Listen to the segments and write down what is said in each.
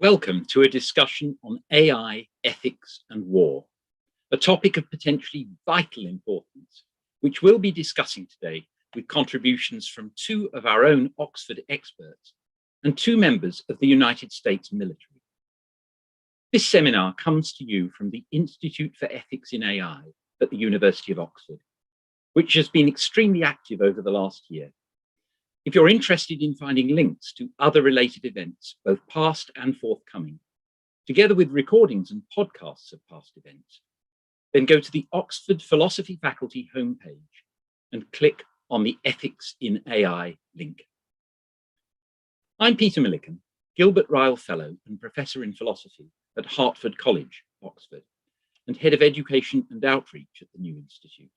Welcome to a discussion on AI, ethics and war, a topic of potentially vital importance, which we'll be discussing today with contributions from two of our own Oxford experts and two members of the United States military. This seminar comes to you from the Institute for Ethics in AI at the University of Oxford, which has been extremely active over the last year. If you're interested in finding links to other related events, both past and forthcoming, together with recordings and podcasts of past events, then go to the Oxford Philosophy Faculty homepage and click on the Ethics in AI link. I'm Peter Milliken, Gilbert Ryle Fellow and Professor in Philosophy at Hertford College, Oxford, and Head of Education and Outreach at the new institute.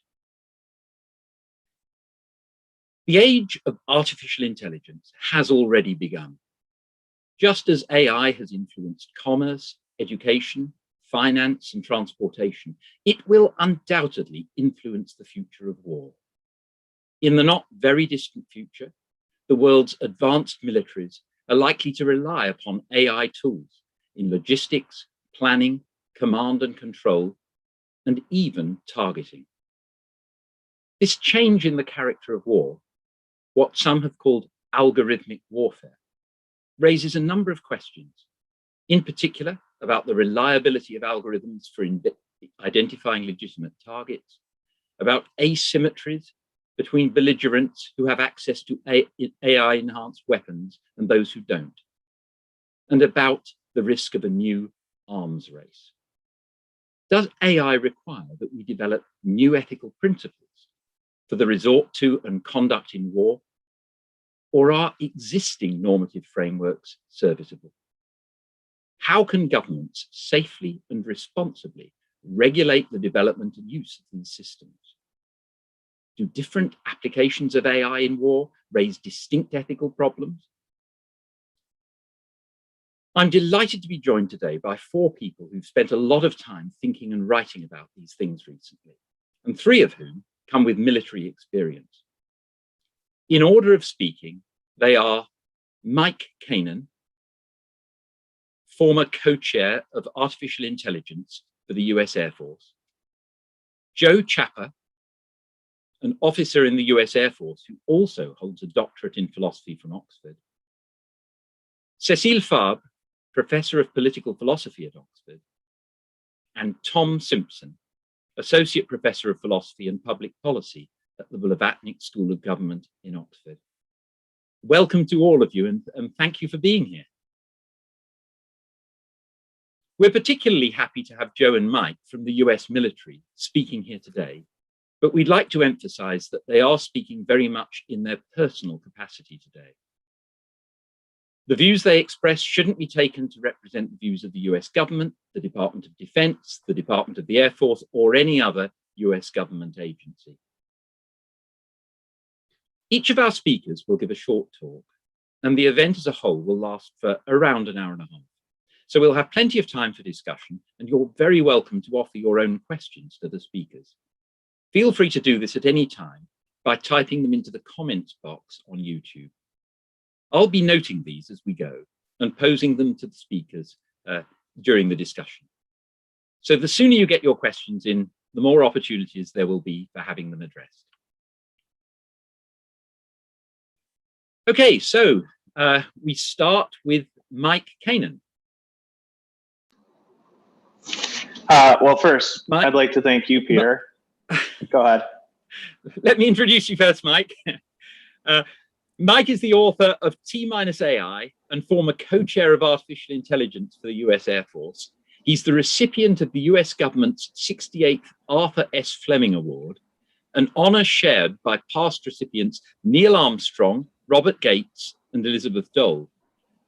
The age of artificial intelligence has already begun. Just as AI has influenced commerce, education, finance, and transportation, it will undoubtedly influence the future of war. In the not very distant future, the world's advanced militaries are likely to rely upon AI tools in logistics, planning, command and control, and even targeting. This change in the character of war, what some have called algorithmic warfare, raises a number of questions, in particular about the reliability of algorithms for identifying legitimate targets, about asymmetries between belligerents who have access to AI-enhanced weapons and those who don't, and about the risk of a new arms race. Does AI require that we develop new ethical principles for the resort to and conduct in war, or are existing normative frameworks serviceable? How can governments safely and responsibly regulate the development and use of these systems? Do different applications of AI in war raise distinct ethical problems? I'm delighted to be joined today by four people who've spent a lot of time thinking and writing about these things recently, and three of whom come with military experience. In order of speaking, they are Mike Keenan, former co-chair of artificial intelligence for the US Air Force, Joe Chapper, an officer in the US Air Force who also holds a doctorate in philosophy from Oxford, Cécile Fabre, professor of political philosophy at Oxford, and Tom Simpson, associate professor of philosophy and public policy at the Blavatnik School of Government in Oxford. Welcome to all of you, and thank you for being here. We're particularly happy to have Joe and Mike from the US military speaking here today, but we'd like to emphasize that they are speaking very much in their personal capacity today. The views they express shouldn't be taken to represent the views of the US government, the Department of Defense, the Department of the Air Force, or any other US government agency. Each of our speakers will give a short talk, and the event as a whole will last for around an hour and a half. So we'll have plenty of time for discussion, and you're very welcome to offer your own questions to the speakers. Feel free to do this at any time by typing them into the comments box on YouTube. I'll be noting these as we go and posing them to the speakers during the discussion. So the sooner you get your questions in, the more opportunities there will be for having them addressed. Okay, so we start with Mike Keenan. Well, first, Mike, I'd like to thank you, Peter. Go ahead. Let me introduce you first, Mike. Mike is the author of T-AI and former co-chair of artificial intelligence for the US Air Force. He's the recipient of the US government's 68th Arthur S. Fleming Award, an honor shared by past recipients Neil Armstrong, Robert Gates, and Elizabeth Dole,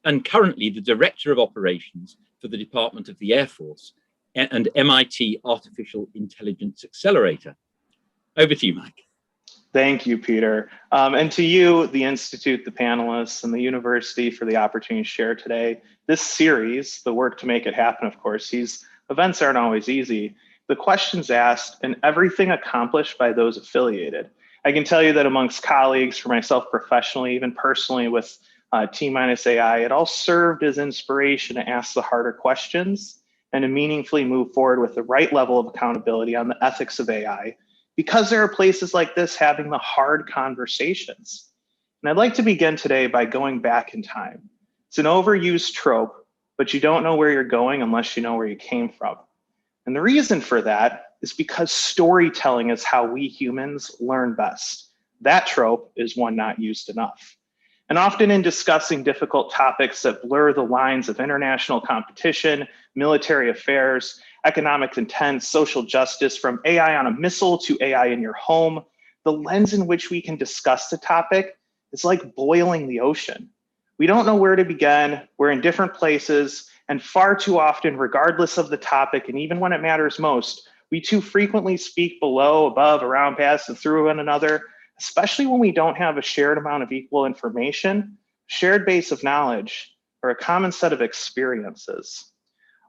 and currently the Director of Operations for the Department of the Air Force and MIT Artificial Intelligence Accelerator. Over to you, Mike. Thank you, Peter. And to you, the Institute, the panelists, and the university for the opportunity to share today. This series, the work to make it happen, of course, these events aren't always easy. The questions asked and everything accomplished by those affiliated. I can tell you that amongst colleagues, for myself professionally, even personally with T-minus AI, it all served as inspiration to ask the harder questions and to meaningfully move forward with the right level of accountability on the ethics of AI, because there are places like this having the hard conversations. And I'd like to begin today by going back in time. It's an overused trope, but you don't know where you're going unless you know where you came from. And the reason for that is because storytelling is how we humans learn best. That trope is one not used enough. And often in discussing difficult topics that blur the lines of international competition, military affairs, economic intent, social justice, from AI on a missile to AI in your home, the lens in which we can discuss the topic is like boiling the ocean. We don't know where to begin, we're in different places, and far too often, regardless of the topic, and even when it matters most, we too frequently speak below, above, around, past, and through one another, especially when we don't have a shared amount of equal information, shared base of knowledge, or a common set of experiences.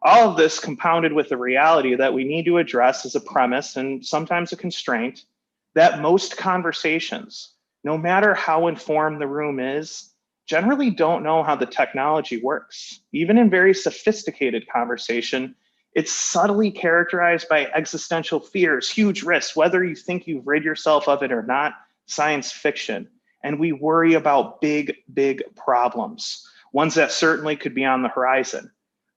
All of this compounded with the reality that we need to address as a premise and sometimes a constraint that most conversations, no matter how informed the room is, generally don't know how the technology works. Even in very sophisticated conversation, it's subtly characterized by existential fears, huge risks, whether you think you've rid yourself of it or not, science fiction. And we worry about big, big problems, ones that certainly could be on the horizon.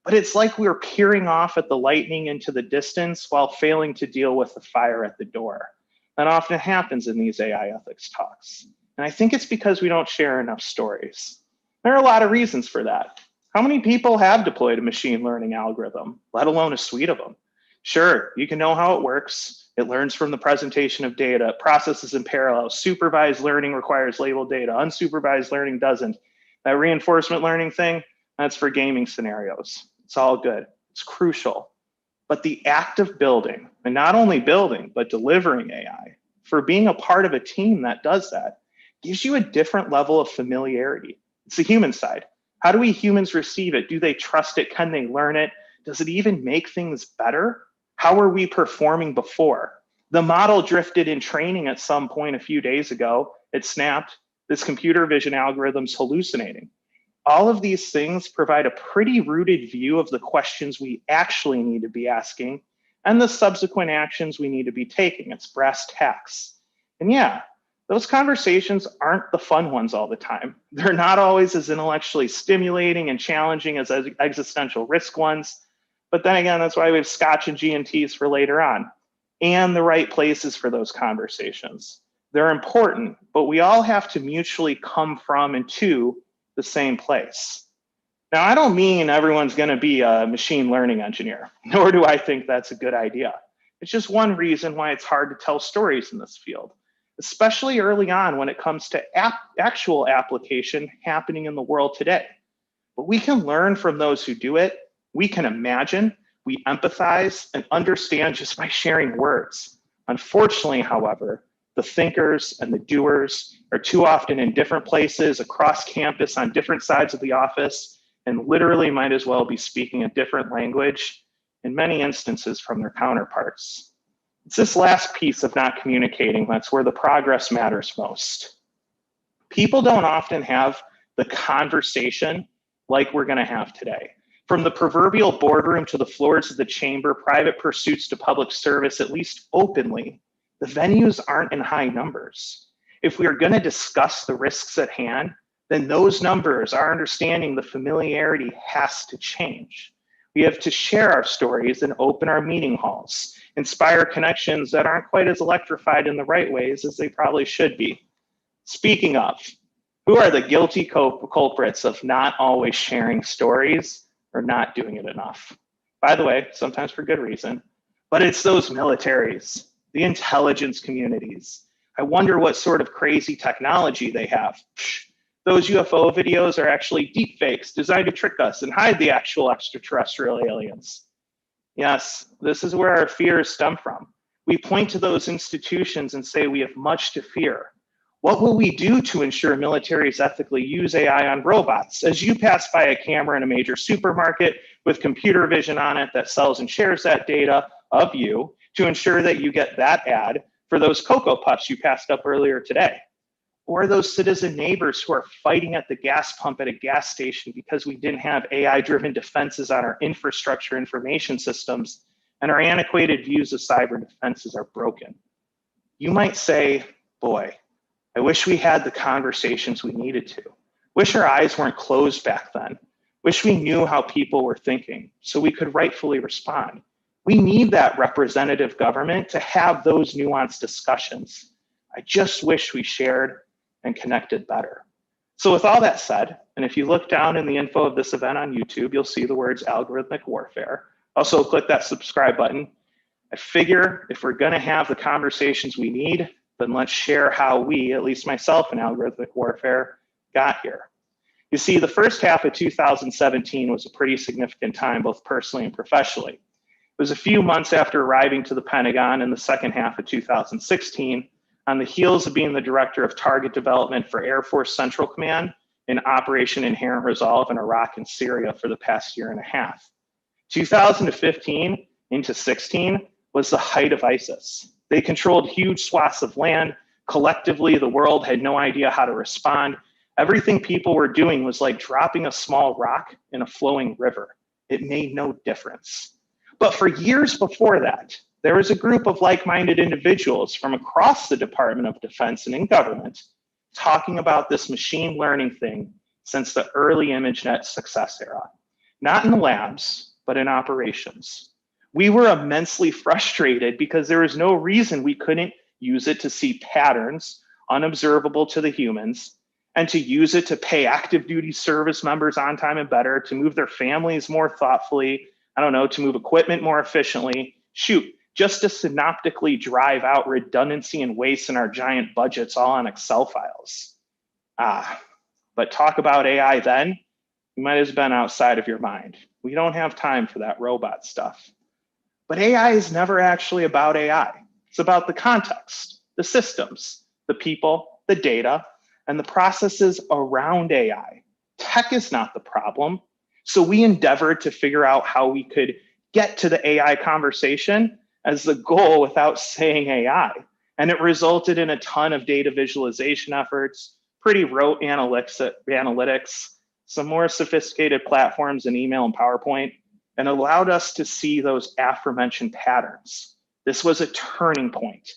But it's like we're peering off at the lightning into the distance while failing to deal with the fire at the door. That often happens in these AI ethics talks. And I think it's because we don't share enough stories. There are a lot of reasons for that. How many people have deployed a machine learning algorithm, let alone a suite of them? Sure, you can know how it works. It learns from the presentation of data, processes in parallel. Supervised learning requires labeled data. Unsupervised learning doesn't. That reinforcement learning thing, that's for gaming scenarios. It's all good. It's crucial. But the act of building, and not only building, but delivering AI, for being a part of a team that does that, gives you a different level of familiarity. It's the human side. How do we humans receive it? Do they trust it? Can they learn it? Does it even make things better? How were we performing before? The model drifted in training at some point a few days ago. It snapped. This computer vision algorithm's hallucinating. All of these things provide a pretty rooted view of the questions we actually need to be asking and the subsequent actions we need to be taking. It's brass tacks. And yeah, those conversations aren't the fun ones all the time. They're not always as intellectually stimulating and challenging as existential risk ones. But then again, that's why we have Scotch and G&Ts for later on, and the right places for those conversations. They're important, but we all have to mutually come from and to the same place. Now, I don't mean everyone's going to be a machine learning engineer, nor do I think that's a good idea. It's just one reason why it's hard to tell stories in this field, especially early on when it comes to actual application happening in the world today. But we can learn from those who do it. We can imagine, we empathize, and understand just by sharing words. Unfortunately, however, the thinkers and the doers are too often in different places across campus on different sides of the office and literally might as well be speaking a different language in many instances from their counterparts. It's this last piece of not communicating that's where the progress matters most. People don't often have the conversation like we're going to have today. From the proverbial boardroom to the floors of the chamber, private pursuits to public service, at least openly, the venues aren't in high numbers. If we are going to discuss the risks at hand, then those numbers, our understanding, the familiarity has to change. We have to share our stories and open our meeting halls, inspire connections that aren't quite as electrified in the right ways as they probably should be. Speaking of, who are the guilty culprits of not always sharing stories or not doing it enough? By the way, sometimes for good reason, but it's those militaries, the intelligence communities. I wonder what sort of crazy technology they have. Those UFO videos are actually deep fakes designed to trick us and hide the actual extraterrestrial aliens. Yes, this is where our fears stem from. We point to those institutions and say we have much to fear. What will we do to ensure militaries ethically use AI on robots? As you pass by a camera in a major supermarket with computer vision on it that sells and shares that data of you to ensure that you get that ad for those Cocoa Puffs you passed up earlier today. Who are those citizen neighbors who are fighting at the gas pump at a gas station because we didn't have AI-driven defenses on our infrastructure information systems and our antiquated views of cyber defenses are broken? You might say, boy, I wish we had the conversations we needed to. Wish our eyes weren't closed back then. Wish we knew how people were thinking so we could rightfully respond. We need that representative government to have those nuanced discussions. I just wish we shared and connected better. So with all that said, and if you look down in the info of this event on YouTube, you'll see the words algorithmic warfare. Also click that subscribe button. I figure if we're gonna have the conversations we need, then let's share how we, at least myself in algorithmic warfare, got here. You see, the first half of 2017 was a pretty significant time, both personally and professionally. It was a few months after arriving to the Pentagon in the second half of 2016, on the heels of being the director of target development for Air Force Central Command in Operation Inherent Resolve in Iraq and Syria for the past year and a half. 2015 into 16 was the height of ISIS. They controlled huge swaths of land. Collectively, the world had no idea how to respond. Everything people were doing was like dropping a small rock in a flowing river. It made no difference. But for years before that, there was a group of like-minded individuals from across the Department of Defense and in government talking about this machine learning thing since the early ImageNet success era. Not in the labs, but in operations. We were immensely frustrated because there was no reason we couldn't use it to see patterns unobservable to the humans and to use it to pay active duty service members on time and better, to move their families more thoughtfully, I don't know, to move equipment more efficiently. Shoot, just to synoptically drive out redundancy and waste in our giant budgets all on Excel files. But talk about AI then, you might have been outside of your mind. We don't have time for that robot stuff. But AI is never actually about AI. It's about the context, the systems, the people, the data, and the processes around AI. Tech is not the problem. So we endeavored to figure out how we could get to the AI conversation as the goal without saying AI. And it resulted in a ton of data visualization efforts, pretty rote analytics, some more sophisticated platforms in email and PowerPoint, and allowed us to see those aforementioned patterns. This was a turning point,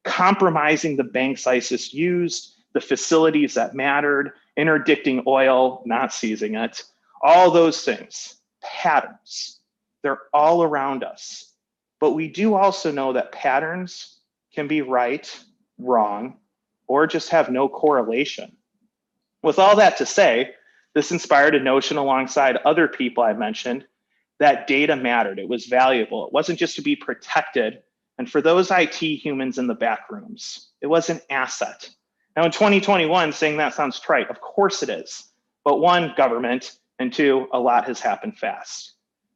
compromising the banks ISIS used, the facilities that mattered, interdicting oil, not seizing it, all those things, patterns. They're all around us. But we do also know that patterns can be right, wrong, or just have no correlation. With all that to say, this inspired a notion alongside other people I mentioned that data mattered, it was valuable. It wasn't just to be protected. And for those IT humans in the back rooms, it was an asset. Now in 2021, saying that sounds trite, of course it is. But one, government, and two, a lot has happened fast.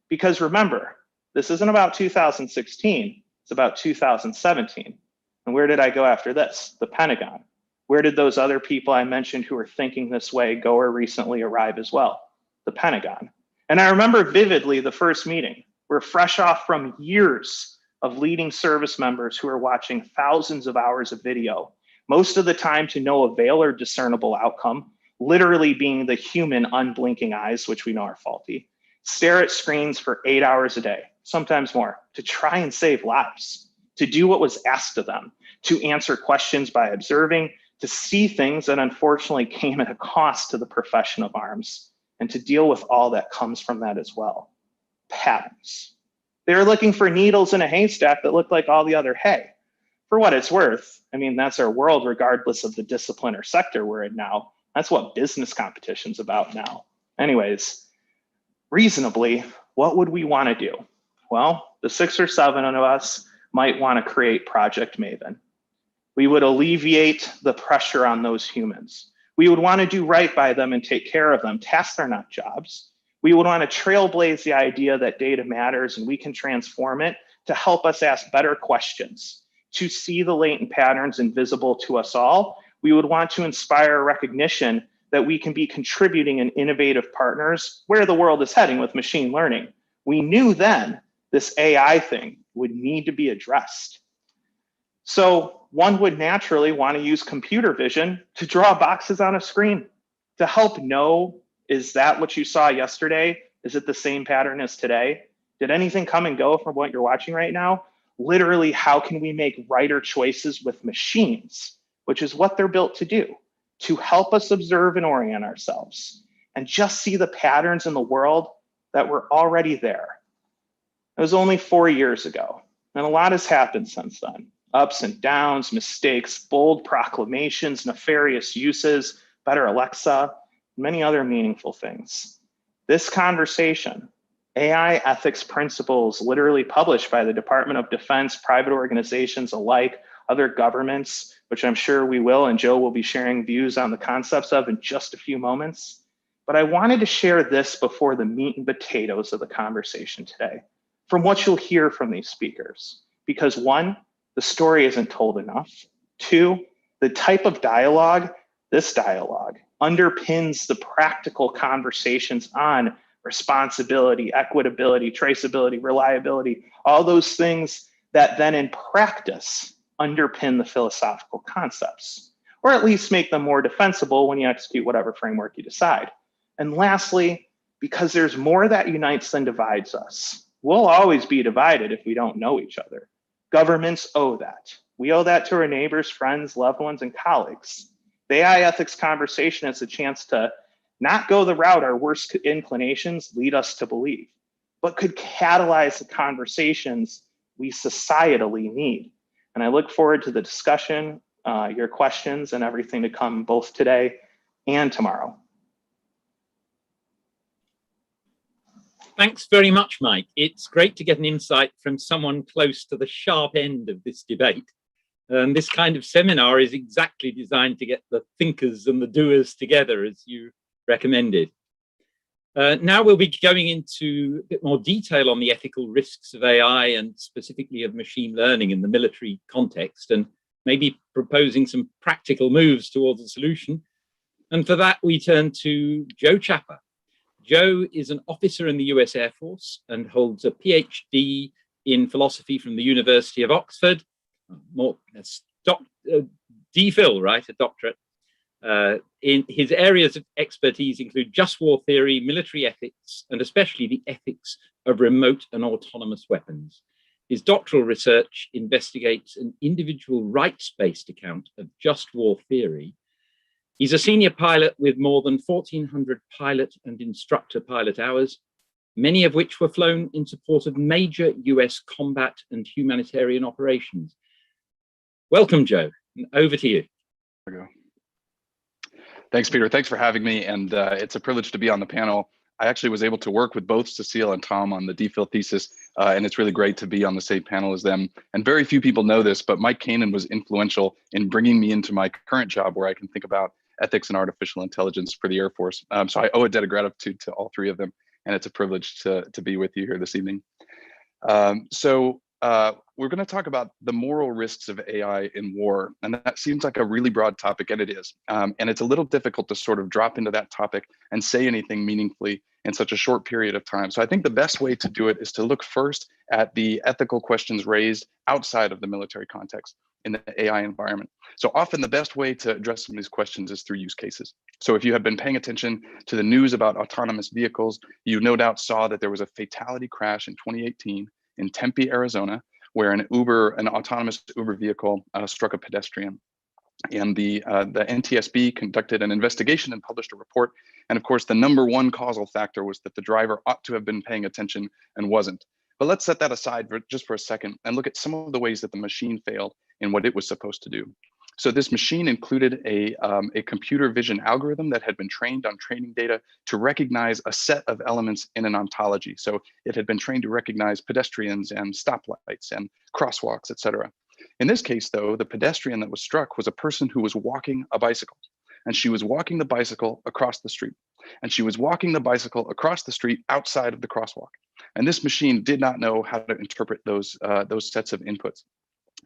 Because remember, this isn't about 2016, it's about 2017. And where did I go after this? The Pentagon. Where did those other people I mentioned who are thinking this way go or recently arrive as well? The Pentagon. And I remember vividly the first meeting. We're fresh off from years of leading service members who are watching thousands of hours of video, most of the time to no avail or discernible outcome, literally being the human unblinking eyes, which we know are faulty, stare at screens for 8 hours a day, sometimes more, to try and save lives, to do what was asked of them, to answer questions by observing, to see things that unfortunately came at a cost to the profession of arms, and to deal with all that comes from that as well. Patterns. They were looking for needles in a haystack that looked like all the other hay. For what it's worth, I mean, that's our world regardless of the discipline or sector we're in now. That's what business competition's about now. Anyways, reasonably, what would we want to do? Well, the 6 or 7 of us might want to create Project Maven. We would alleviate the pressure on those humans. We would want to do right by them and take care of them. Tasks are not jobs. We would want to trailblaze the idea that data matters and we can transform it to help us ask better questions, to see the latent patterns invisible to us all. We would want to inspire recognition that we can be contributing and innovative partners where the world is heading with machine learning. We knew then this AI thing would need to be addressed. So one would naturally want to use computer vision to draw boxes on a screen to help know, is that what you saw yesterday? Is it the same pattern as today? Did anything come and go from what you're watching right now? Literally, how can we make righter choices with machines, which is what they're built to help us observe and orient ourselves and just see the patterns in the world that were already there. It was only 4 years ago, and a lot has happened since then. Ups and downs, mistakes, bold proclamations, nefarious uses, better Alexa, many other meaningful things. This conversation, AI ethics principles literally published by the Department of Defense, private organizations alike, other governments, which I'm sure we will, and Joe will be sharing views on the concepts of in just a few moments. But I wanted to share this before the meat and potatoes of the conversation today, from what you'll hear from these speakers. Because one, the story isn't told enough. Two, the type of dialogue, this dialogue, underpins the practical conversations on responsibility, equitability, traceability, reliability, all those things that then in practice underpin the philosophical concepts, or at least make them more defensible when you execute whatever framework you decide. And lastly, because there's more that unites than divides us. We'll always be divided if we don't know each other. Governments owe that. We owe that to our neighbors, friends, loved ones, and colleagues. The AI ethics conversation is a chance to not go the route our worst inclinations lead us to believe, but could catalyze the conversations we societally need. And I look forward to the discussion, your questions, and everything to come both today and tomorrow. Thanks very much, Mike. It's great to get an insight from someone close to the sharp end of this debate. This kind of seminar is exactly designed to get the thinkers and the doers together, as you recommended. Now we'll be going into a bit more detail on the ethical risks of AI and specifically of machine learning in the military context, and maybe proposing some practical moves towards a solution. And for that, we turn to Joe Chapper. Joe is an officer in the US Air Force and holds a PhD in philosophy from the University of Oxford. DPhil, right? A doctorate. In his areas of expertise include just war theory, military ethics, and especially the ethics of remote and autonomous weapons. His doctoral research investigates an individual rights-based account of just war theory. He's a senior pilot with more than 1,400 pilot and instructor pilot hours, many of which were flown in support of major US combat and humanitarian operations. Welcome, Joe. Over to you. There we go. Thanks, Peter. Thanks for having me. And it's a privilege to be on the panel. I actually was able to work with both Cecile and Tom on the DPhil thesis, and it's really great to be on the same panel as them. And very few people know this, but Mike Kanan was influential in bringing me into my current job where I can think about ethics and artificial intelligence for the Air Force. So I owe a debt of gratitude to all three of them, and it's a privilege to be with you here this evening. We're going to talk about the moral risks of AI in war, and that seems like a really broad topic, and it is. And it's a little difficult to sort of drop into that topic and say anything meaningfully in such a short period of time. So I think the best way to do it is to look first at the ethical questions raised outside of the military context in the AI environment. So often the best way to address some of these questions is through use cases. So if you have been paying attention to the news about autonomous vehicles, you no doubt saw that there was a fatality crash in 2018 in Tempe, Arizona, where an autonomous Uber vehicle struck a pedestrian. And the NTSB conducted an investigation and published a report. And of course, the number one causal factor was that the driver ought to have been paying attention and wasn't. But let's set that aside just for a second and look at some of the ways that the machine failed in what it was supposed to do. So this machine included a computer vision algorithm that had been trained on training data to recognize a set of elements in an ontology. So it had been trained to recognize pedestrians and stoplights and crosswalks, et cetera. In this case, though, the pedestrian that was struck was a person who was walking a bicycle. And she was walking the bicycle across the street. And she was walking the bicycle across the street outside of the crosswalk. And this machine did not know how to interpret those sets of inputs.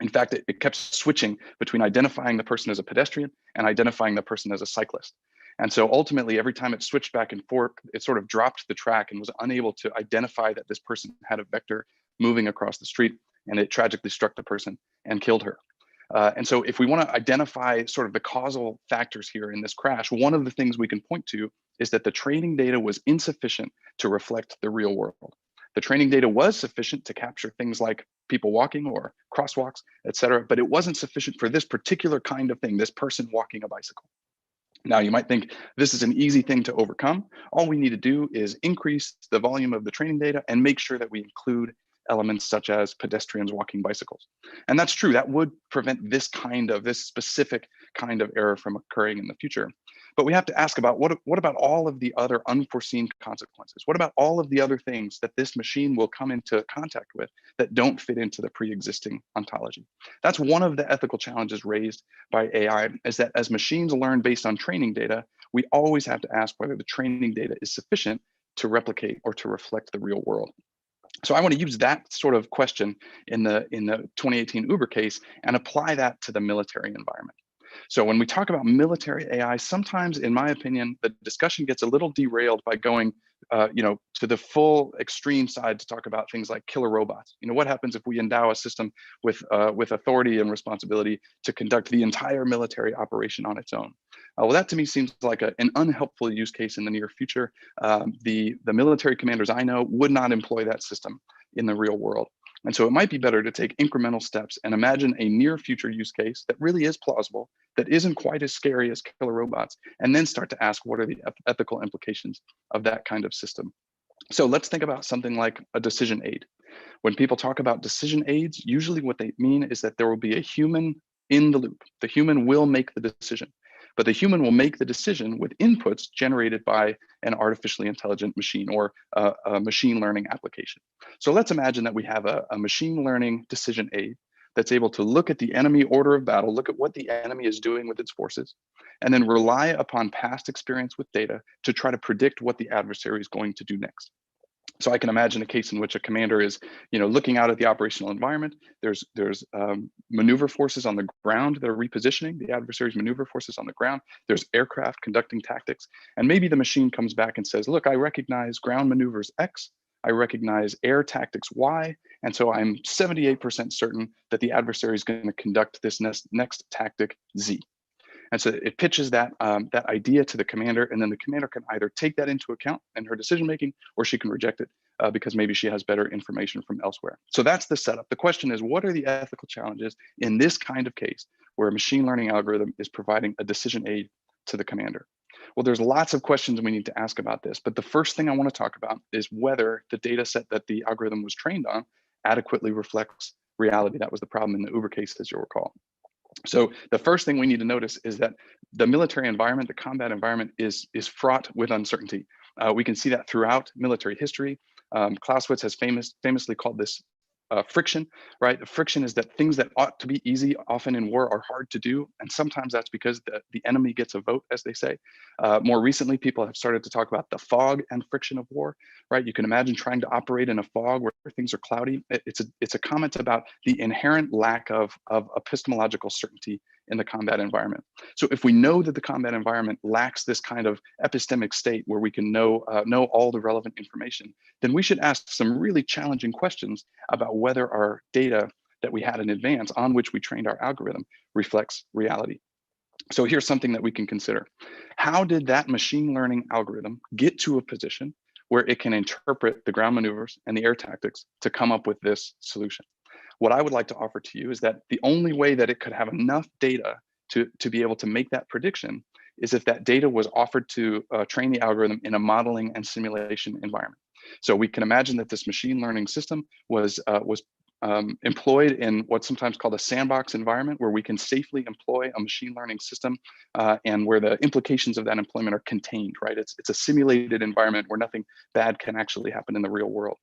In fact, it kept switching between identifying the person as a pedestrian and identifying the person as a cyclist. And so ultimately, every time it switched back and forth, it sort of dropped the track and was unable to identify that this person had a vector moving across the street, and it tragically struck the person and killed her. And so if we want to identify sort of the causal factors here in this crash, one of the things we can point to is that the training data was insufficient to reflect the real world. The training data was sufficient to capture things like people walking or crosswalks, et cetera, but it wasn't sufficient for this particular kind of thing, this person walking a bicycle. Now, you might think this is an easy thing to overcome. All we need to do is increase the volume of the training data and make sure that we include elements such as pedestrians walking bicycles. And that's true, that would prevent this specific kind of error from occurring in the future. But we have to ask about what about all of the other unforeseen consequences? What about all of the other things that this machine will come into contact with that don't fit into the pre-existing ontology? That's one of the ethical challenges raised by AI, is that as machines learn based on training data, we always have to ask whether the training data is sufficient to replicate or to reflect the real world. So I want to use that sort of question in the 2018 Uber case and apply that to the military environment. So when we talk about military AI, sometimes, in my opinion, the discussion gets a little derailed by going, to the full extreme side to talk about things like killer robots. What happens if we endow a system with authority and responsibility to conduct the entire military operation on its own? Well, that to me seems like an unhelpful use case in the near future. The military commanders I know would not employ that system in the real world. And so it might be better to take incremental steps and imagine a near future use case that really is plausible, that isn't quite as scary as killer robots, and then start to ask what are the ethical implications of that kind of system. So let's think about something like a decision aid. When people talk about decision aids, usually what they mean is that there will be a human in the loop. The human will make the decision, but the human will make the decision with inputs generated by an artificially intelligent machine or a machine learning application. So let's imagine that we have a machine learning decision aid that's able to look at the enemy order of battle, look at what the enemy is doing with its forces, and then rely upon past experience with data to try to predict what the adversary is going to do next. So I can imagine a case in which a commander is, looking out at the operational environment. There's maneuver forces on the ground that are repositioning the adversary's maneuver forces on the ground. There's aircraft conducting tactics, and maybe the machine comes back and says, "Look, I recognize ground maneuvers X. I recognize air tactics Y, and so I'm 78% certain that the adversary is going to conduct this next tactic Z." And so it pitches that idea to the commander, and then the commander can either take that into account in her decision making, or she can reject it because maybe she has better information from elsewhere. So that's the setup. The question is, what are the ethical challenges in this kind of case where a machine learning algorithm is providing a decision aid to the commander? Well, there's lots of questions we need to ask about this, but the first thing I want to talk about is whether the data set that the algorithm was trained on adequately reflects reality. That was the problem in the Uber case, as you'll recall. So the first thing we need to notice is that the military environment, the combat environment, is fraught with uncertainty. We can see that throughout military history. Clausewitz has famously called this friction, right? The friction is that things that ought to be easy often in war are hard to do. And sometimes that's because the enemy gets a vote, as they say. More recently, people have started to talk about the fog and friction of war, right? You can imagine trying to operate in a fog where things are cloudy. It's a comment about the inherent lack of epistemological certainty in the combat environment. So if we know that the combat environment lacks this kind of epistemic state where we can know all the relevant information, then we should ask some really challenging questions about whether our data that we had in advance on which we trained our algorithm reflects reality. So here's something that we can consider. How did that machine learning algorithm get to a position where it can interpret the ground maneuvers and the air tactics to come up with this solution? What I would like to offer to you is that the only way that it could have enough data to be able to make that prediction is if that data was offered to train the algorithm in a modeling and simulation environment. So we can imagine that this machine learning system was employed in what's sometimes called a sandbox environment, where we can safely employ a machine learning system and where the implications of that employment are contained, right? It's a simulated environment where nothing bad can actually happen in the real world.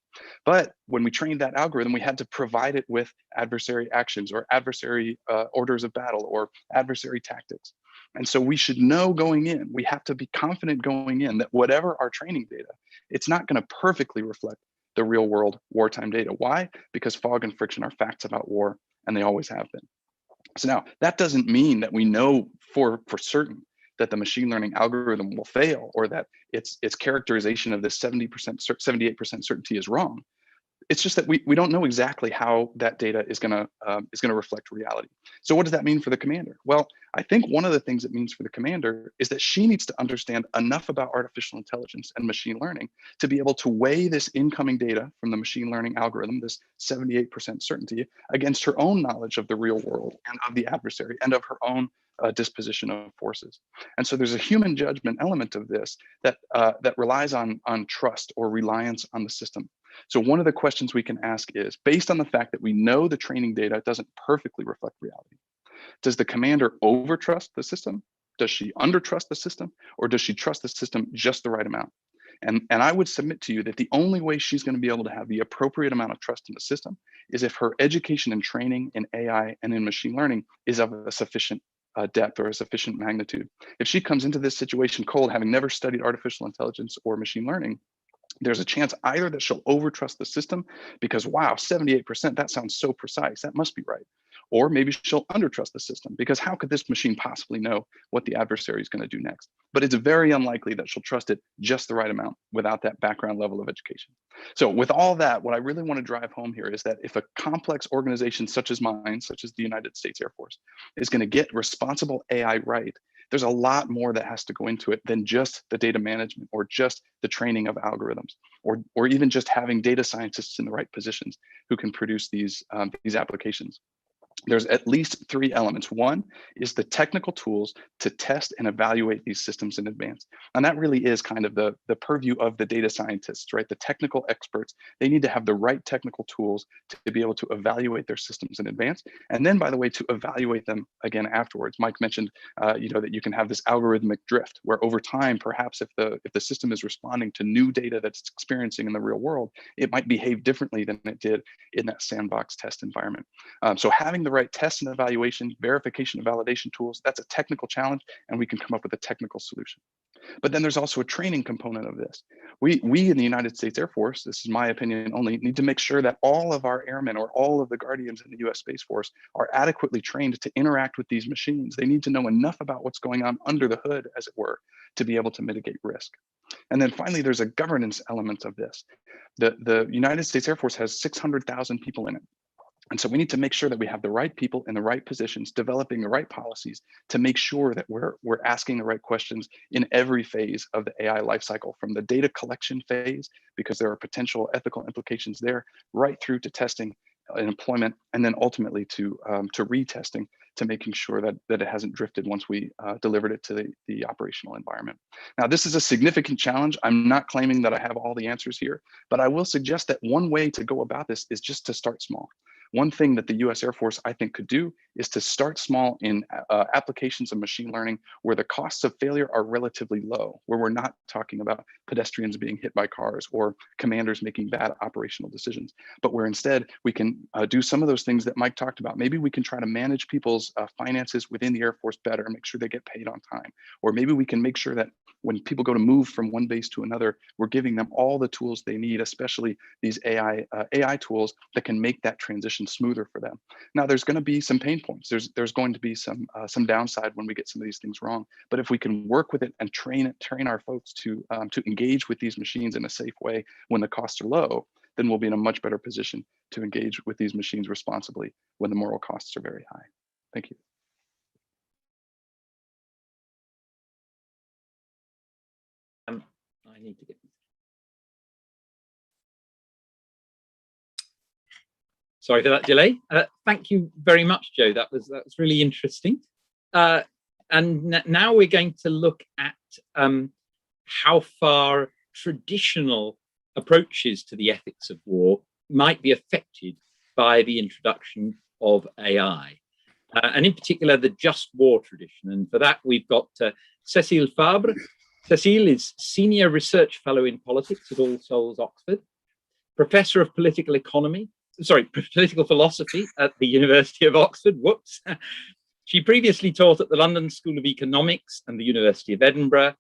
But when we trained that algorithm, we had to provide it with adversary actions or adversary orders of battle or adversary tactics. And so we should know going in, we have to be confident going in that whatever our training data, it's not going to perfectly reflect the real world wartime data. Why? Because fog and friction are facts about war, and they always have been. So now that doesn't mean that we know for certain that the machine learning algorithm will fail or that its characterization of this 78% certainty is wrong. It's just that we don't know exactly how that data is gonna reflect reality. So what does that mean for the commander? Well, I think one of the things it means for the commander is that she needs to understand enough about artificial intelligence and machine learning to be able to weigh this incoming data from the machine learning algorithm, this 78% certainty, against her own knowledge of the real world and of the adversary and of her own disposition of forces. And so there's a human judgment element of this that relies on trust or reliance on the system. So one of the questions we can ask is, based on the fact that we know the training data doesn't perfectly reflect reality, does the commander overtrust the system? Does she undertrust the system? Or does she trust the system just the right amount? And I would submit to you that the only way she's going to be able to have the appropriate amount of trust in the system is if her education and training in AI and in machine learning is of a sufficient depth or a sufficient magnitude. If she comes into this situation cold, having never studied artificial intelligence or machine learning, there's a chance either that she'll overtrust the system because, wow, 78%, that sounds so precise, that must be right. Or maybe she'll undertrust the system because how could this machine possibly know what the adversary is going to do next? But it's very unlikely that she'll trust it just the right amount without that background level of education. So with all that, what I really want to drive home here is that if a complex organization such as mine, such as the United States Air Force, is going to get responsible AI right, there's a lot more that has to go into it than just the data management or just the training of algorithms, or even just having data scientists in the right positions who can produce these applications. There's at least 3 elements. One is the technical tools to test and evaluate these systems in advance. And that really is kind of the purview of the data scientists, right? The technical experts, they need to have the right technical tools to be able to evaluate their systems in advance. And then, by the way, to evaluate them again afterwards. Mike mentioned, that you can have this algorithmic drift where over time, perhaps if the system is responding to new data that's it's experiencing in the real world, it might behave differently than it did in that sandbox test environment. So having the right test and evaluation, verification and validation tools, that's a technical challenge, and we can come up with a technical solution. But then there's also a training component of this. We in the United States Air Force, this is my opinion only, need to make sure that all of our airmen or all of the guardians in the US Space Force are adequately trained to interact with these machines. They need to know enough about what's going on under the hood, as it were, to be able to mitigate risk. And then finally, there's a governance element of this. The United States Air Force has 600,000 people in it. And so we need to make sure that we have the right people in the right positions, developing the right policies to make sure that we're asking the right questions in every phase of the AI lifecycle, from the data collection phase, because there are potential ethical implications there, right through to testing and employment, and then ultimately to retesting, to making sure that it hasn't drifted once we delivered it to the operational environment. Now, this is a significant challenge. I'm not claiming that I have all the answers here, but I will suggest that one way to go about this is just to start small. One thing that the US Air Force, I think, could do is to start small in applications of machine learning where the costs of failure are relatively low, where we're not talking about pedestrians being hit by cars or commanders making bad operational decisions, but where instead we can do some of those things that Mike talked about. Maybe we can try to manage people's finances within the Air Force better and make sure they get paid on time. Or maybe we can make sure that when people go to move from one base to another, we're giving them all the tools they need, especially these AI tools that can make that transition smoother for them. Now, there's going to be some pain points. There's going to be some downside when we get some of these things wrong. But if we can work with it and train our folks to engage with these machines in a safe way when the costs are low, then we'll be in a much better position to engage with these machines responsibly when the moral costs are very high. Thank you. I need to get. Sorry for that delay. Thank you very much, Joe. That was really interesting. And now we're going to look at how far traditional approaches to the ethics of war might be affected by the introduction of AI, and in particular the just war tradition. And for that, we've got Cécile Fabre. Cécile is Senior Research Fellow in Politics at All Souls, Oxford, Professor of Political Philosophy at the University of Oxford. Whoops. She previously taught at the London School of Economics and the University of Edinburgh,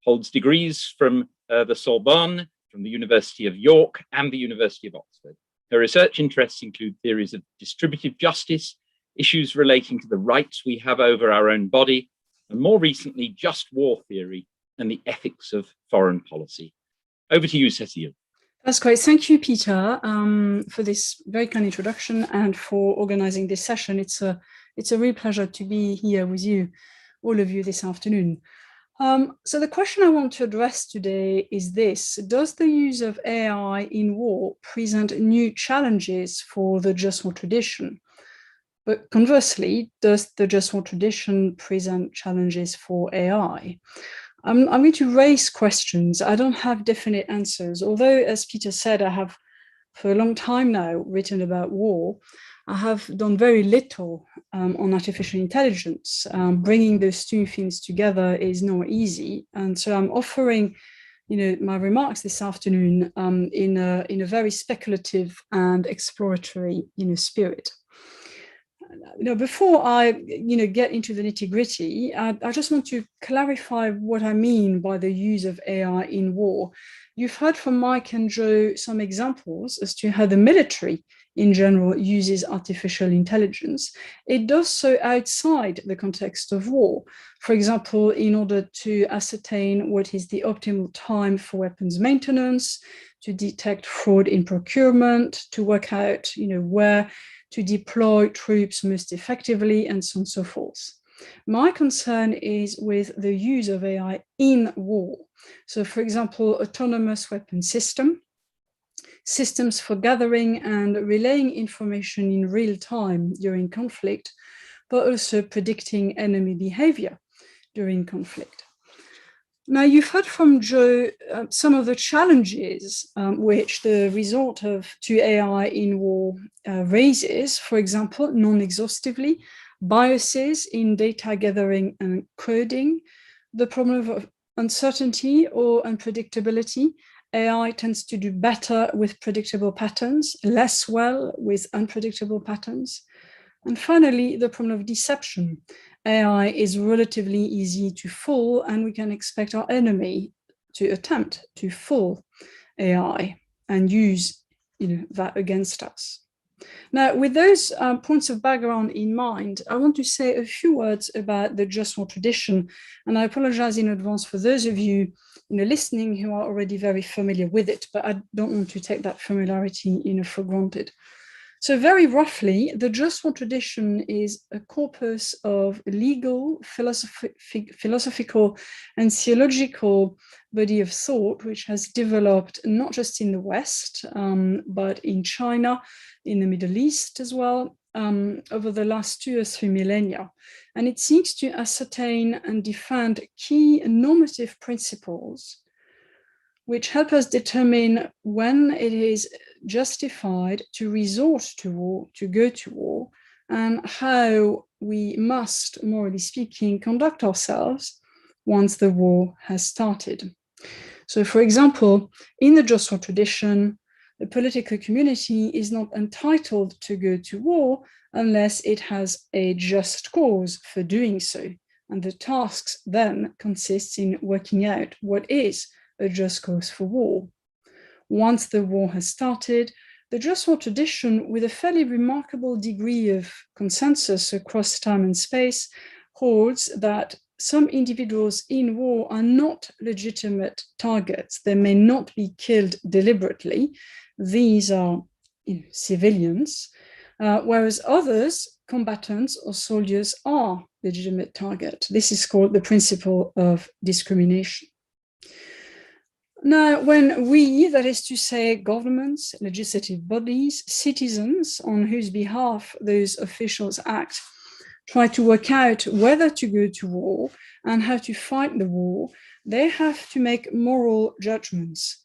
holds degrees from the Sorbonne, from the University of York and the University of Oxford. Her research interests include theories of distributive justice, issues relating to the rights we have over our own body, and more recently, just war theory and the ethics of foreign policy. Over to you, Cécile. That's great. Thank you, Peter, for this very kind introduction and for organizing this session. It's a real pleasure to be here with you, all of you, this afternoon. So the question I want to address today is this: does the use of AI in war present new challenges for the just war tradition? But conversely, does the just war tradition present challenges for AI? I'm going to raise questions. I don't have definite answers, although, as Peter said, I have for a long time now written about war. I have done very little on artificial intelligence. Bringing those two things together is not easy. And so I'm offering my remarks this afternoon in a very speculative and exploratory spirit. Before I get into the nitty-gritty, I just want to clarify what I mean by the use of AI in war. You've heard from Mike and Joe some examples as to how the military in general uses artificial intelligence. It does so outside the context of war. For example, in order to ascertain what is the optimal time for weapons maintenance, to detect fraud in procurement, to work out where to deploy troops most effectively, and so on and so forth. My concern is with the use of AI in war. So, for example, autonomous weapon systems for gathering and relaying information in real time during conflict, but also predicting enemy behavior during conflict. Now, you've heard from Joe some of the challenges which the resort to AI in war raises, for example, non-exhaustively, biases in data gathering and coding, the problem of uncertainty or unpredictability. AI tends to do better with predictable patterns, less well with unpredictable patterns. And finally, the problem of deception. AI is relatively easy to fool, and we can expect our enemy to attempt to fool AI and use that against us. Now, with those points of background in mind, I want to say a few words about the just war tradition, and I apologize in advance for those of you listening who are already very familiar with it, but I don't want to take that familiarity for granted. So very roughly, the just war tradition is a corpus of legal, philosophical, and theological body of thought, which has developed not just in the West, but in China, in the Middle East as well, over the last 2 or 3 millennia. And it seeks to ascertain and defend key normative principles which help us determine when it is justified to resort to war, to go to war, and how we must, morally speaking, conduct ourselves once the war has started. So, for example, in the just war tradition, the political community is not entitled to go to war unless it has a just cause for doing so. And the tasks then consists in working out what is a just cause for war. Once the war has started, the just war tradition, with a fairly remarkable degree of consensus across time and space, holds that some individuals in war are not legitimate targets. They may not be killed deliberately. These are civilians, whereas others, combatants or soldiers, are legitimate targets. This is called the principle of discrimination. Now, when we, that is to say, governments, legislative bodies, citizens on whose behalf those officials act, try to work out whether to go to war and how to fight the war, they have to make moral judgments.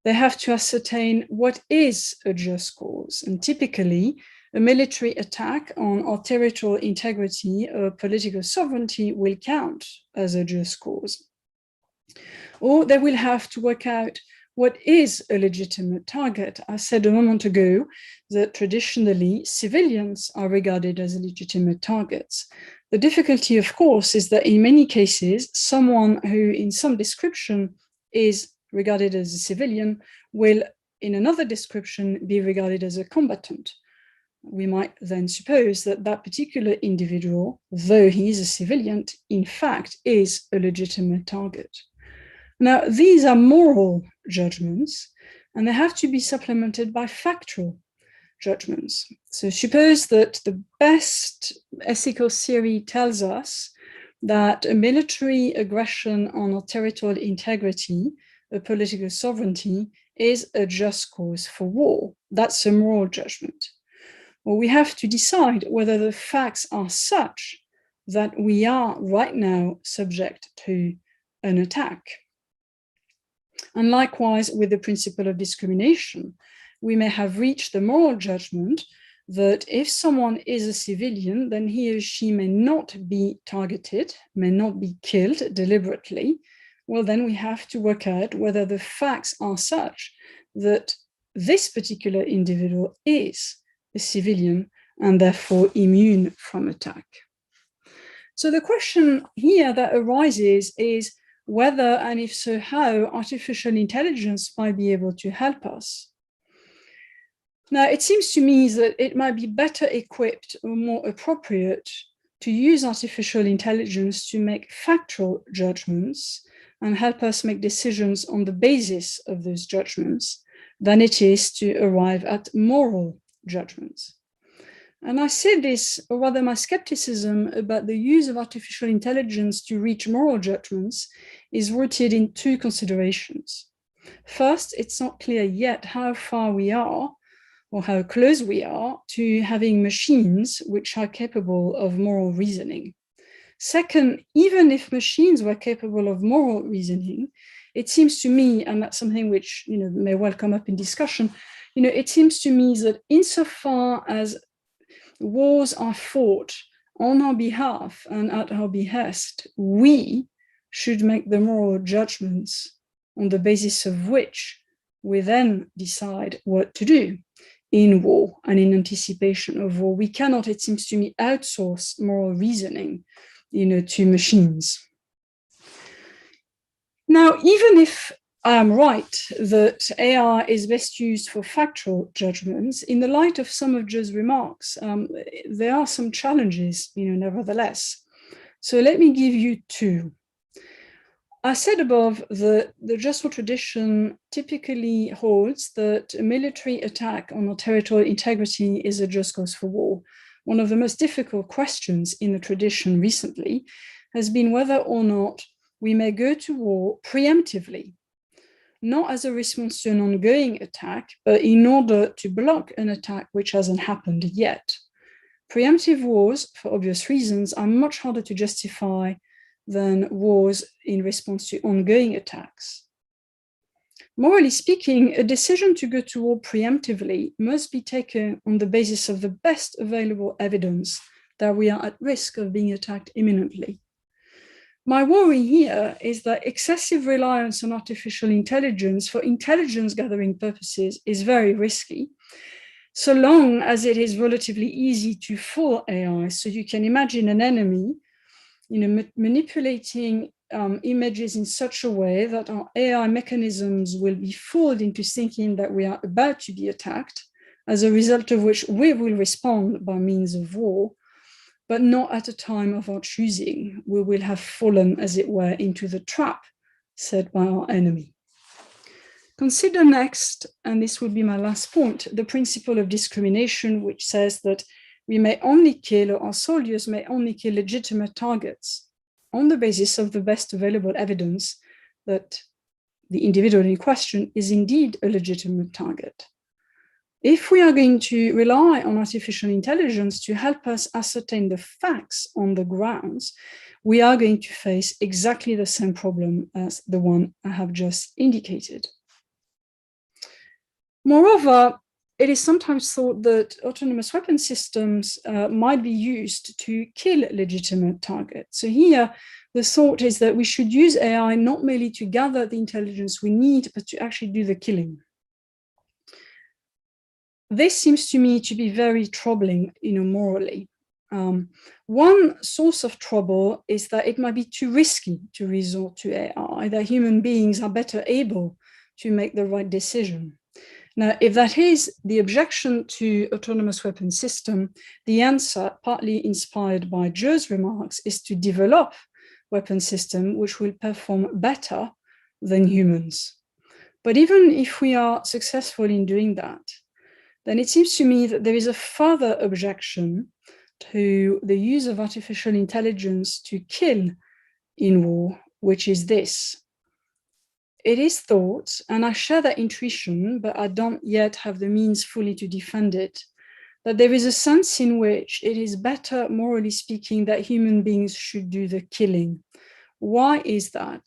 They have to ascertain what is a just cause. And typically, a military attack on our territorial integrity or political sovereignty will count as a just cause. Or they will have to work out what is a legitimate target. I said a moment ago that traditionally civilians are regarded as legitimate targets. The difficulty, of course, is that in many cases, someone who in some description is regarded as a civilian will, in another description, be regarded as a combatant. We might then suppose that that particular individual, though he is a civilian, in fact is a legitimate target. Now, these are moral judgments, and they have to be supplemented by factual judgments. So suppose that the best ethical theory tells us that a military aggression on our territorial integrity, a political sovereignty, is a just cause for war. That's a moral judgment. Well, we have to decide whether the facts are such that we are right now subject to an attack. And likewise, with the principle of discrimination, we may have reached the moral judgment that if someone is a civilian, then he or she may not be targeted, may not be killed deliberately. Well, then we have to work out whether the facts are such that this particular individual is a civilian and therefore immune from attack. So the question here that arises is whether, and if so, how artificial intelligence might be able to help us. Now, it seems to me that it might be better equipped or more appropriate to use artificial intelligence to make factual judgments and help us make decisions on the basis of those judgments than it is to arrive at moral judgments. And I say this, or rather my skepticism about the use of artificial intelligence to reach moral judgments is rooted in two considerations. First, it's not clear yet how far we are or how close we are to having machines which are capable of moral reasoning. Second, even if machines were capable of moral reasoning, it seems to me, and that's something which may well come up in discussion, it seems to me that insofar as wars are fought on our behalf and at our behest, we should make the moral judgments on the basis of which we then decide what to do in war and in anticipation of war. We cannot, it seems to me, outsource moral reasoning, to machines. Now, even if I am right that AI is best used for factual judgments, in the light of some of Joe's remarks, there are some challenges, nevertheless. So let me give you two. I said above that the just war tradition typically holds that a military attack on our territorial integrity is a just cause for war. One of the most difficult questions in the tradition recently has been whether or not we may go to war preemptively, not as a response to an ongoing attack, but in order to block an attack which hasn't happened yet. Preemptive wars, for obvious reasons, are much harder to justify than wars in response to ongoing attacks. Morally speaking, a decision to go to war preemptively must be taken on the basis of the best available evidence that we are at risk of being attacked imminently. My worry here is that excessive reliance on artificial intelligence for intelligence gathering purposes is very risky, so long as it is relatively easy to fool AI. So you can imagine an enemy manipulating images in such a way that our AI mechanisms will be fooled into thinking that we are about to be attacked, as a result of which we will respond by means of war, but not at a time of our choosing. We will have fallen, as it were, into the trap set by our enemy. Consider next, and this will be my last point, the principle of discrimination, which says that we may only kill, or our soldiers may only kill legitimate targets on the basis of the best available evidence that the individual in question is indeed a legitimate target. If we are going to rely on artificial intelligence to help us ascertain the facts on the grounds, we are going to face exactly the same problem as the one I have just indicated. Moreover, it is sometimes thought that autonomous weapon systems might be used to kill legitimate targets. So here, the thought is that we should use AI not merely to gather the intelligence we need, but to actually do the killing. This seems to me to be very troubling, morally. One source of trouble is that it might be too risky to resort to AI, that human beings are better able to make the right decision. Now, if that is the objection to autonomous weapon system, the answer, partly inspired by Joe's remarks, is to develop weapon system which will perform better than humans. But even if we are successful in doing that, then it seems to me that there is a further objection to the use of artificial intelligence to kill in war, which is this. It is thought, and I share that intuition, but I don't yet have the means fully to defend it, that there is a sense in which it is better, morally speaking, that human beings should do the killing. Why is that?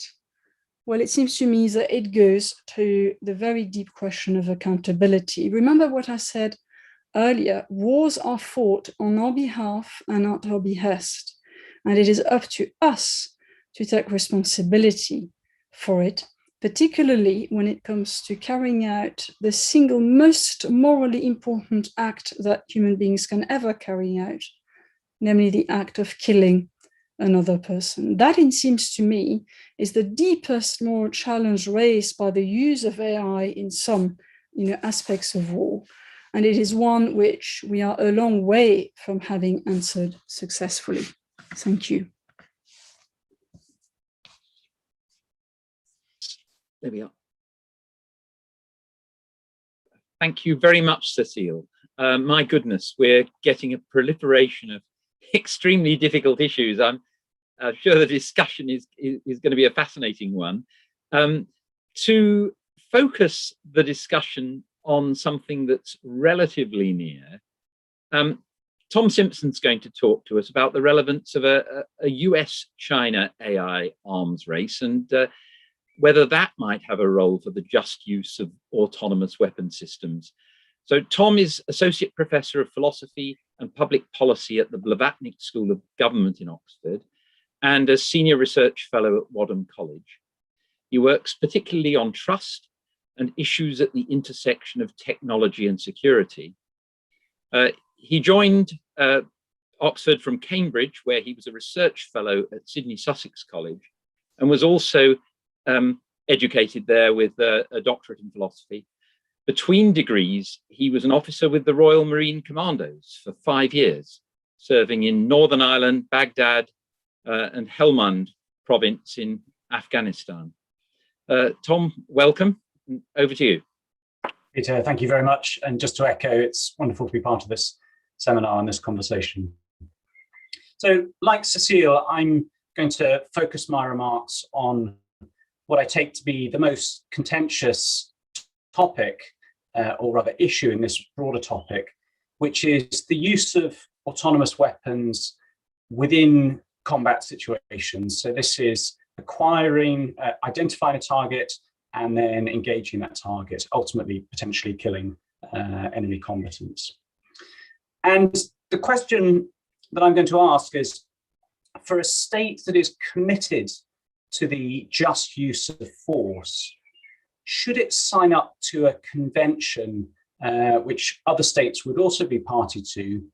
Well, it seems to me that it goes to the very deep question of accountability. Remember what I said earlier, wars are fought on our behalf and at our behest, and it is up to us to take responsibility for it, particularly when it comes to carrying out the single most morally important act that human beings can ever carry out, namely the act of killing another person. That, it seems to me, is the deepest moral challenge raised by the use of AI in some aspects of war. And it is one which we are a long way from having answered successfully. Thank you. There we are. Thank you very much, Cecile. My goodness, we're getting a proliferation of extremely difficult issues. I'm sure the discussion is going to be a fascinating one. To focus the discussion on something that's relatively near, Tom Simpson's going to talk to us about the relevance of a US-China AI arms race and whether that might have a role for the just use of autonomous weapon systems. So Tom is Associate Professor of Philosophy and Public Policy at the Blavatnik School of Government in Oxford and a Senior Research Fellow at Wadham College. He works particularly on trust and issues at the intersection of technology and security. He joined Oxford from Cambridge, where he was a research fellow at Sydney Sussex College, and was also educated there with a doctorate in philosophy. Between degrees, he was an officer with the Royal Marine Commandos for 5 years, serving in Northern Ireland, Baghdad, and Helmand province in Afghanistan. Tom, welcome. Over to you. Peter, thank you very much. And just to echo, it's wonderful to be part of this seminar and this conversation. So, like Cecile, I'm going to focus my remarks on what I take to be the most contentious topic, or rather issue in this broader topic, which is the use of autonomous weapons within combat situations. So this is acquiring, identifying a target, and then engaging that target, ultimately potentially killing enemy combatants. And the question that I'm going to ask is, for a state that is committed to the just use of force, should it sign up to a convention which other states would also be party to,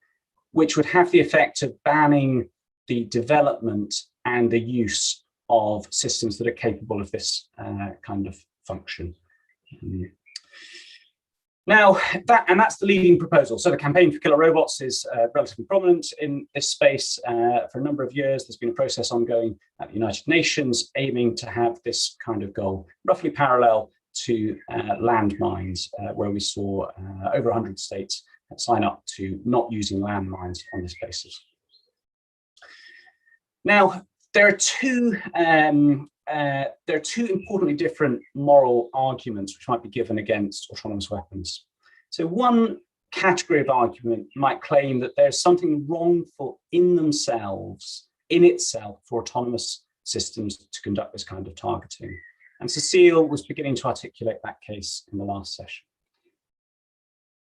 which would have the effect of banning the development and the use of systems that are capable of this kind of function? Now, that's the leading proposal. So the campaign for killer robots is relatively prominent in this space. For a number of years, there's been a process ongoing at the United Nations aiming to have this kind of goal, roughly parallel to landmines, where we saw over 100 states sign up to not using landmines on this basis. Now, there are two importantly different moral arguments which might be given against autonomous weapons. So one category of argument might claim that there's something wrongful in itself, for autonomous systems to conduct this kind of targeting. And Cecile was beginning to articulate that case in the last session.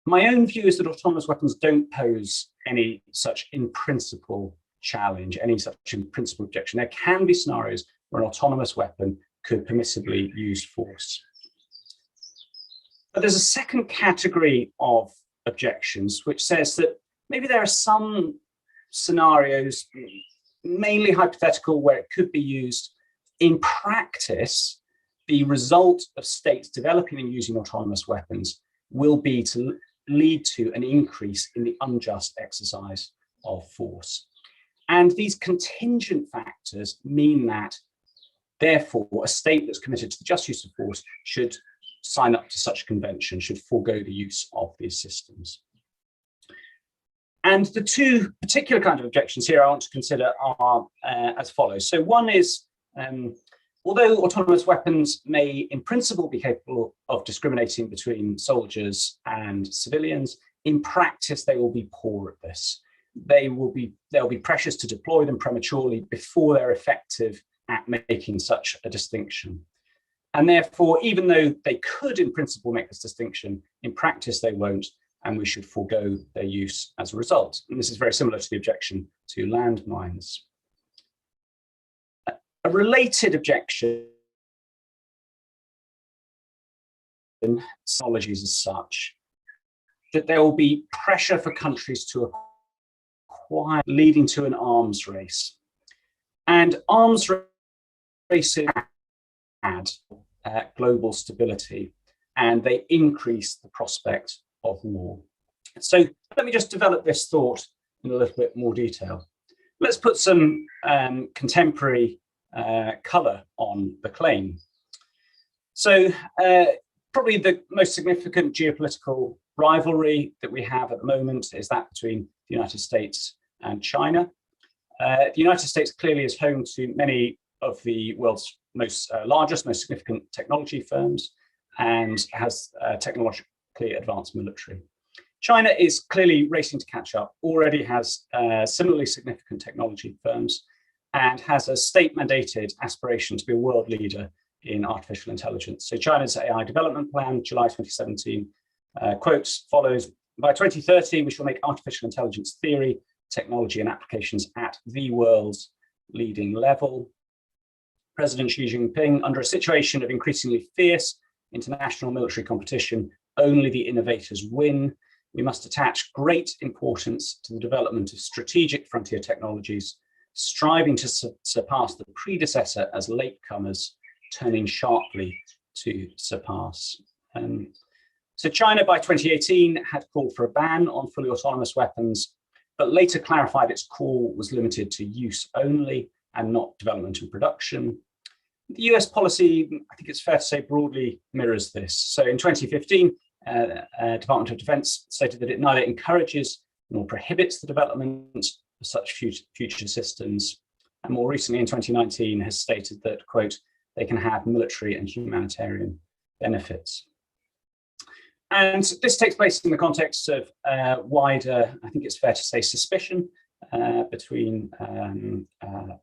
My own view is that autonomous weapons don't pose any such in principle challenge, any such in principle objection. There can be scenarios where an autonomous weapon could permissibly use force. But there's a second category of objections which says that maybe there are some scenarios, mainly hypothetical, where it could be used. In practice, the result of states developing and using autonomous weapons will be to lead to an increase in the unjust exercise of force. And these contingent factors mean that, therefore, a state that's committed to the just use of force should sign up to such a convention should forego the use of these systems. And the two particular kinds of objections here I want to consider are as follows. So one is, although autonomous weapons may in principle be capable of discriminating between soldiers and civilians, in practice they will be poor at this. There'll be pressures to deploy them prematurely before they're effective at making such a distinction. And therefore, even though they could in principle make this distinction, in practice they won't, and we should forego their use as a result. And this is very similar to the objection to landmines. A related objection, technologies as such, that there will be pressure for countries to acquire, leading to an arms race. And arms races add global stability, and they increase the prospect of war. So let me just develop this thought in a little bit more detail. Let's put some contemporary colour on the claim. So probably the most significant geopolitical rivalry that we have at the moment is that between the United States and China. The United States clearly is home to many of the world's largest, most significant technology firms, and has technologically advanced military. China is clearly racing to catch up, already has similarly significant technology firms, and has a state-mandated aspiration to be a world leader in artificial intelligence. So China's AI development plan, July 2017, quotes follows, by 2030, we shall make artificial intelligence theory, technology and applications at the world's leading level. President Xi Jinping, under a situation of increasingly fierce international military competition, only the innovators win. We must attach great importance to the development of strategic frontier technologies, striving to surpass the predecessor as latecomers, turning sharply to surpass. So China by 2018 had called for a ban on fully autonomous weapons, but later clarified its call was limited to use only and not development and production. The US policy, I think it's fair to say, broadly mirrors this. So in 2015, Department of Defense stated that it neither encourages nor prohibits the development of such future systems. And more recently in 2019 has stated that, quote, they can have military and humanitarian benefits. And this takes place in the context of wider, I think it's fair to say, suspicion between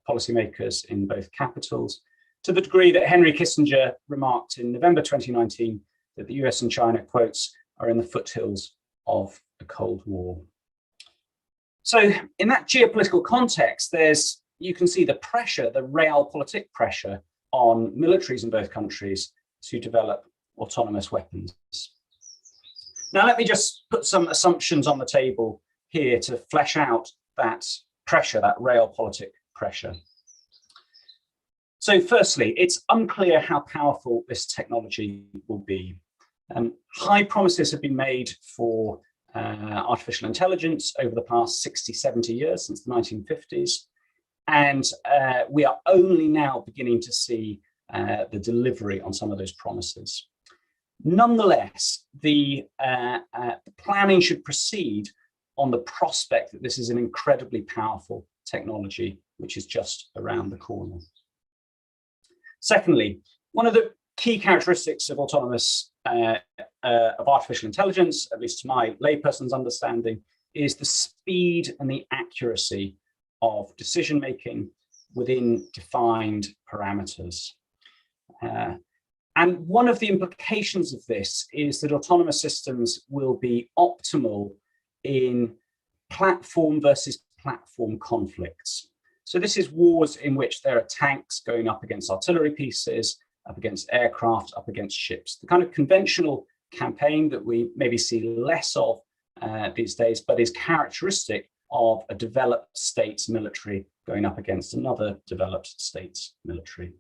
policymakers in both capitals, to the degree that Henry Kissinger remarked in November 2019 that the US and China, quotes, are in the foothills of the Cold War. So in that geopolitical context, you can see the pressure, the realpolitik pressure on militaries in both countries to develop autonomous weapons. Now, let me just put some assumptions on the table here to flesh out that pressure, that realpolitik pressure. So firstly, it's unclear how powerful this technology will be. High promises have been made for artificial intelligence over the past 60, 70 years, since the 1950s. And we are only now beginning to see the delivery on some of those promises. Nonetheless, the planning should proceed on the prospect that this is an incredibly powerful technology, which is just around the corner. Secondly, one of the key characteristics of artificial intelligence, at least to my layperson's understanding, is the speed and the accuracy of decision-making within defined parameters. And one of the implications of this is that autonomous systems will be optimal in platform versus platform conflicts. So this is wars in which there are tanks going up against artillery pieces, up against aircraft, up against ships. The kind of conventional campaign that we maybe see less of these days, but is characteristic of a developed state's military going up against another developed state's military.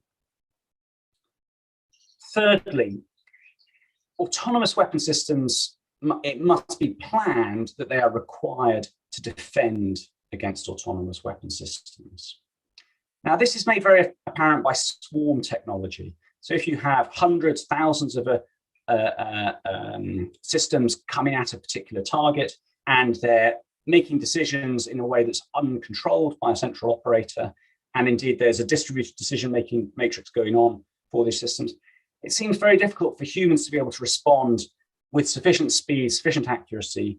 Thirdly, autonomous weapon systems, it must be planned that they are required to defend against autonomous weapon systems. Now, this is made very apparent by swarm technology. So if you have hundreds, thousands of a systems coming at a particular target, and they're making decisions in a way that's uncontrolled by a central operator, and indeed there's a distributed decision-making matrix going on for these systems, it seems very difficult for humans to be able to respond with sufficient speed, sufficient accuracy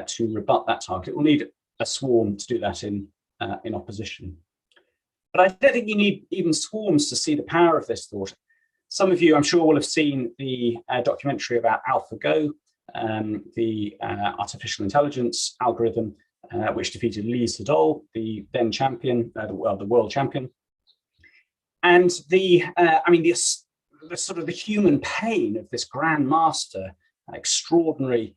to rebut that target. It will need a swarm to do that in opposition. But I don't think you need even swarms to see the power of this thought. Some of you, I'm sure, will have seen the documentary about Alphago, the artificial intelligence algorithm, which defeated Lee Sedol, the then champion, the world champion. And the sort of the human pain of this grandmaster, extraordinary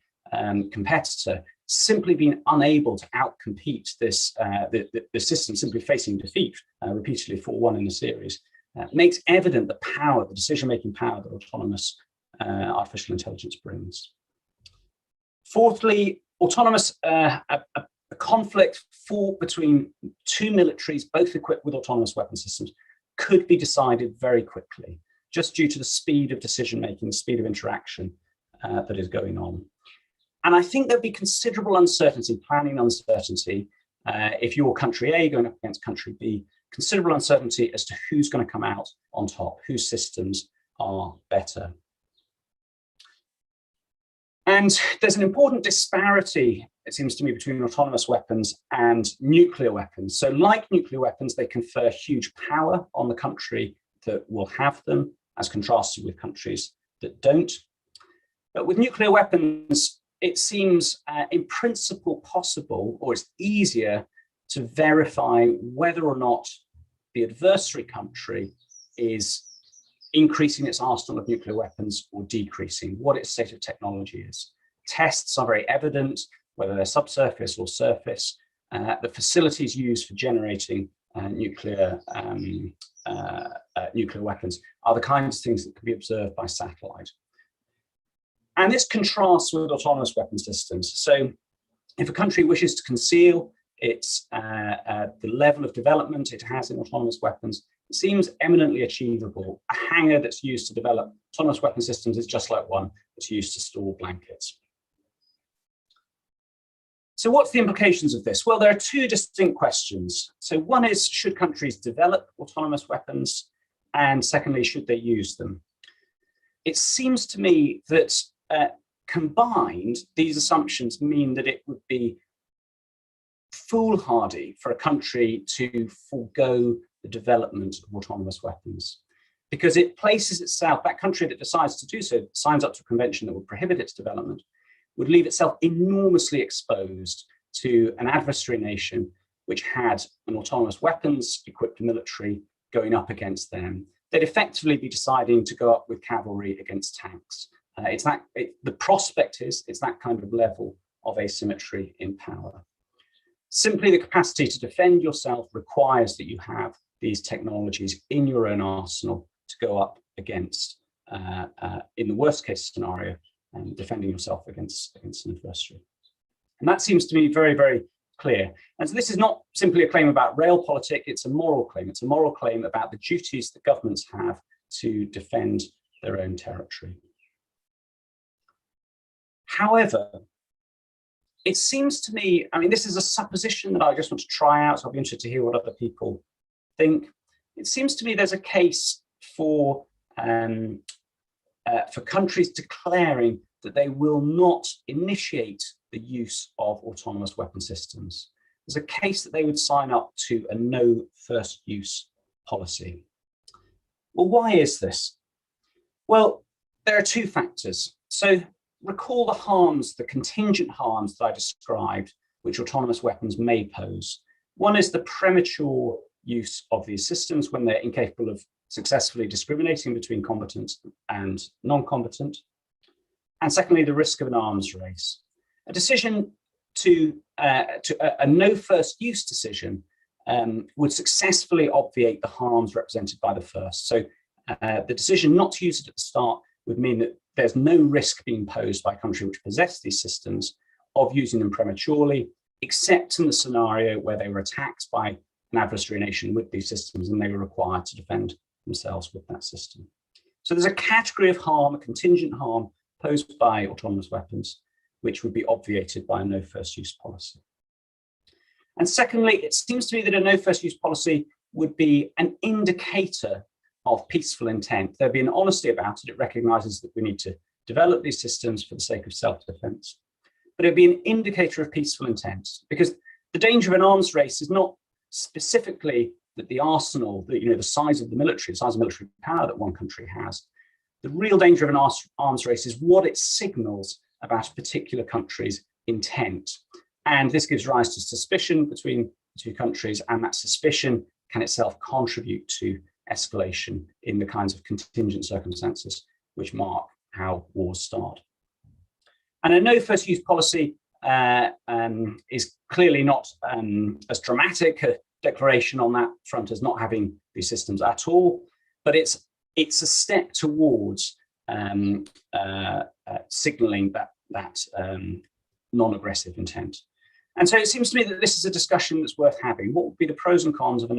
competitor, simply being unable to outcompete this the system, simply facing defeat repeatedly 4-1 in the series, makes evident the power, the decision-making power that autonomous artificial intelligence brings. Fourthly, a conflict fought between two militaries, both equipped with autonomous weapon systems, could be decided very quickly, just due to the speed of decision-making, the speed of interaction that is going on. And I think there'd be considerable uncertainty, planning uncertainty, if you're country A going up against country B, considerable uncertainty as to who's going to come out on top, whose systems are better. And there's an important disparity, it seems to me, between autonomous weapons and nuclear weapons. So like nuclear weapons, they confer huge power on the country that will have them, as contrasted with countries that don't. But with nuclear weapons, it seems in principle possible, or it's easier to verify whether or not the adversary country is increasing its arsenal of nuclear weapons or decreasing, what its state of technology is. Tests are very evident, whether they're subsurface or surface. The facilities used for generating nuclear weapons are the kinds of things that can be observed by satellite. And this contrasts with autonomous weapon systems. So if a country wishes to conceal its the level of development it has in autonomous weapons, it seems eminently achievable. A hangar that's used to develop autonomous weapon systems is just like one that's used to store blankets. So what's the implications of this? Well, there are two distinct questions. So one is, should countries develop autonomous weapons? And secondly, should they use them? It seems to me that combined, these assumptions mean that it would be foolhardy for a country to forego the development of autonomous weapons, because it places itself, that country that decides to do so, signs up to a convention that would prohibit its development, would leave itself enormously exposed to an adversary nation which had an autonomous weapons equipped military going up against them. They'd effectively be deciding to go up with cavalry against tanks. The prospect is it's that kind of level of asymmetry in power. Simply the capacity to defend yourself requires that you have these technologies in your own arsenal to go up against, in the worst case scenario, defending yourself against an adversary. And that seems to me very, very clear. And so this is not simply a claim about realpolitik, it's a moral claim. It's a moral claim about the duties that governments have to defend their own territory. However, it seems to me, I mean, this is a supposition that I just want to try out, so I'll be interested to hear what other people think. It seems to me there's a case for countries declaring that they will not initiate the use of autonomous weapon systems. There's a case that they would sign up to a no first use policy. Well, why is this? Well, there are two factors. So recall the harms, the contingent harms that I described, which autonomous weapons may pose. One is the premature use of these systems when they're incapable of successfully discriminating between combatant and non-combatant. And secondly, the risk of an arms race. A decision to a no first use decision would successfully obviate the harms represented by the first. So the decision not to use it at the start would mean that there's no risk being posed by a country which possessed these systems of using them prematurely, except in the scenario where they were attacked by an adversary nation with these systems and they were required to defend themselves with that system. So there's a category of harm, a contingent harm posed by autonomous weapons, which would be obviated by a no first use policy. And secondly, it seems to me that a no first use policy would be an indicator of peaceful intent. There'd be an honesty about it. It recognizes that we need to develop these systems for the sake of self-defense. But it'd be an indicator of peaceful intent, because the danger of an arms race is not specifically that the arsenal, the size of the military, the size of military power that one country has. The real danger of an arms race is what it signals about a particular country's intent. And this gives rise to suspicion between the two countries, and that suspicion can itself contribute to escalation in the kinds of contingent circumstances which mark how wars start. And a no first use policy is clearly not as dramatic a declaration on that front as not having these systems at all, but it's a step towards signaling that non-aggressive intent. And so it seems to me that this is a discussion that's worth having. What would be the pros and cons of a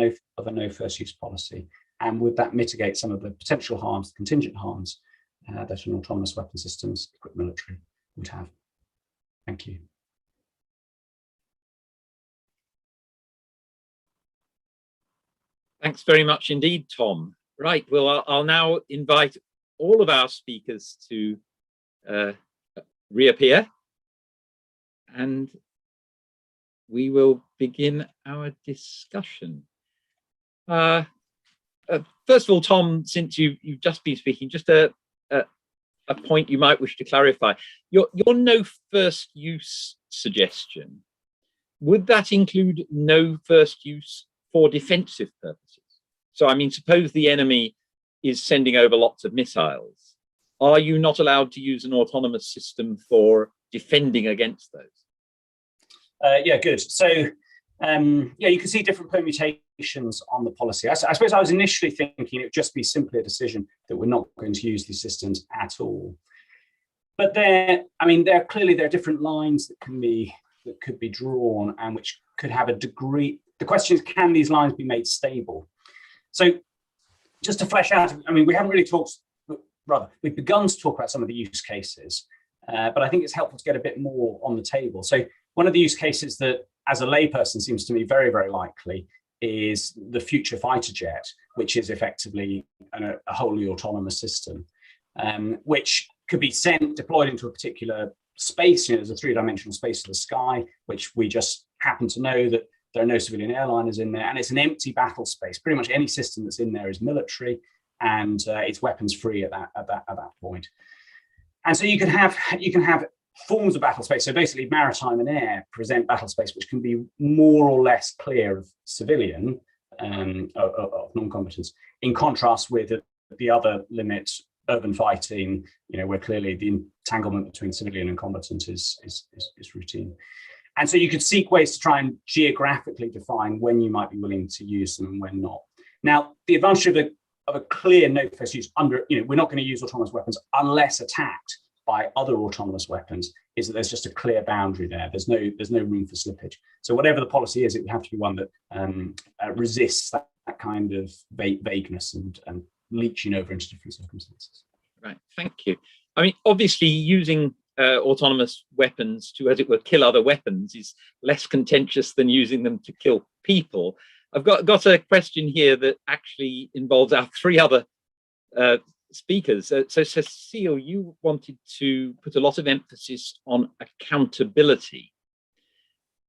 no first use policy? And would that mitigate some of the potential harms, the contingent harms that an autonomous weapon systems equipped military would have? Thank you. Thanks very much indeed, Tom. Right, well, I'll now invite all of our speakers to reappear, and we will begin our discussion. First of all, Tom, since you've just been speaking, just a point you might wish to clarify. Your no first use suggestion, would that include no first use for defensive purposes? So, I mean, suppose the enemy is sending over lots of missiles. Are you not allowed to use an autonomous system for defending against those? Yeah, good. So, yeah, you can see different permutations on the policy. I suppose I was initially thinking it would just be simply a decision that we're not going to use these systems at all. But there are different lines that could be drawn and which could have a degree. The question is, can these lines be made stable? So, just to flesh out, I mean, we haven't really we've begun to talk about some of the use cases, but I think it's helpful to get a bit more on the table. So, one of the use cases that, as a layperson, seems to me very, very likely is the future fighter jet, which is effectively a wholly autonomous system, which could be deployed into a particular space. There's a three-dimensional space of the sky, which we just happen to know that there are no civilian airliners in there, and it's an empty battle space. Pretty much any system that's in there is military, and it's weapons free at that point. And so you can have forms of battle space. So basically, maritime and air present battle space which can be more or less clear of civilian of non-combatants, in contrast with the other limit, urban fighting, where clearly the entanglement between civilian and combatant is routine. And so you could seek ways to try and geographically define when you might be willing to use them and when not. Now, the advantage of a clear no first use we're not going to use autonomous weapons unless attacked by other autonomous weapons, is that there's just a clear boundary there. There's no room for slippage. So whatever the policy is, it would have to be one that resists that kind of vagueness and leaching over into different circumstances. Right, thank you. I mean, obviously using autonomous weapons to, as it were, kill other weapons is less contentious than using them to kill people. I've got a question here that actually involves our three other speakers. So Cecile, you wanted to put a lot of emphasis on accountability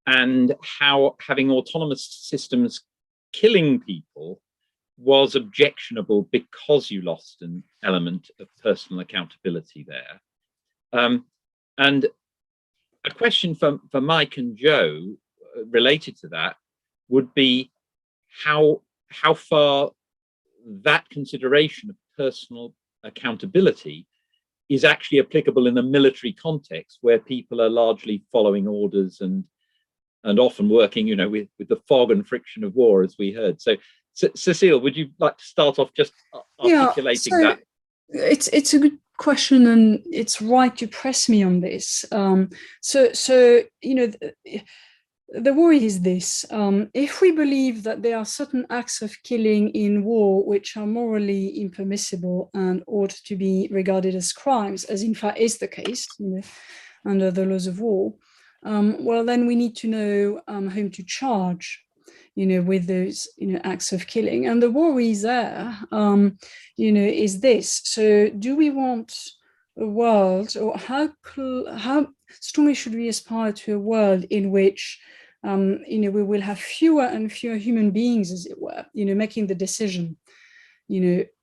and how having autonomous systems killing people was objectionable because you lost an element of personal accountability there. And a question for Mike and Joe related to that would be how far that consideration of personal accountability is actually applicable in a military context where people are largely following orders and often working, with the fog and friction of war, as we heard. So, Cecile, would you like to start off just articulating that? It's a good question, and it's right to press me on this. the worry is this. If we believe that there are certain acts of killing in war which are morally impermissible and ought to be regarded as crimes, as in fact is the case, under the laws of war, well, then we need to know whom to charge, with those, acts of killing. And the worry there, is this. So do we want a world, or how strongly should we aspire to a world in which we will have fewer and fewer human beings, as it were, making the decision,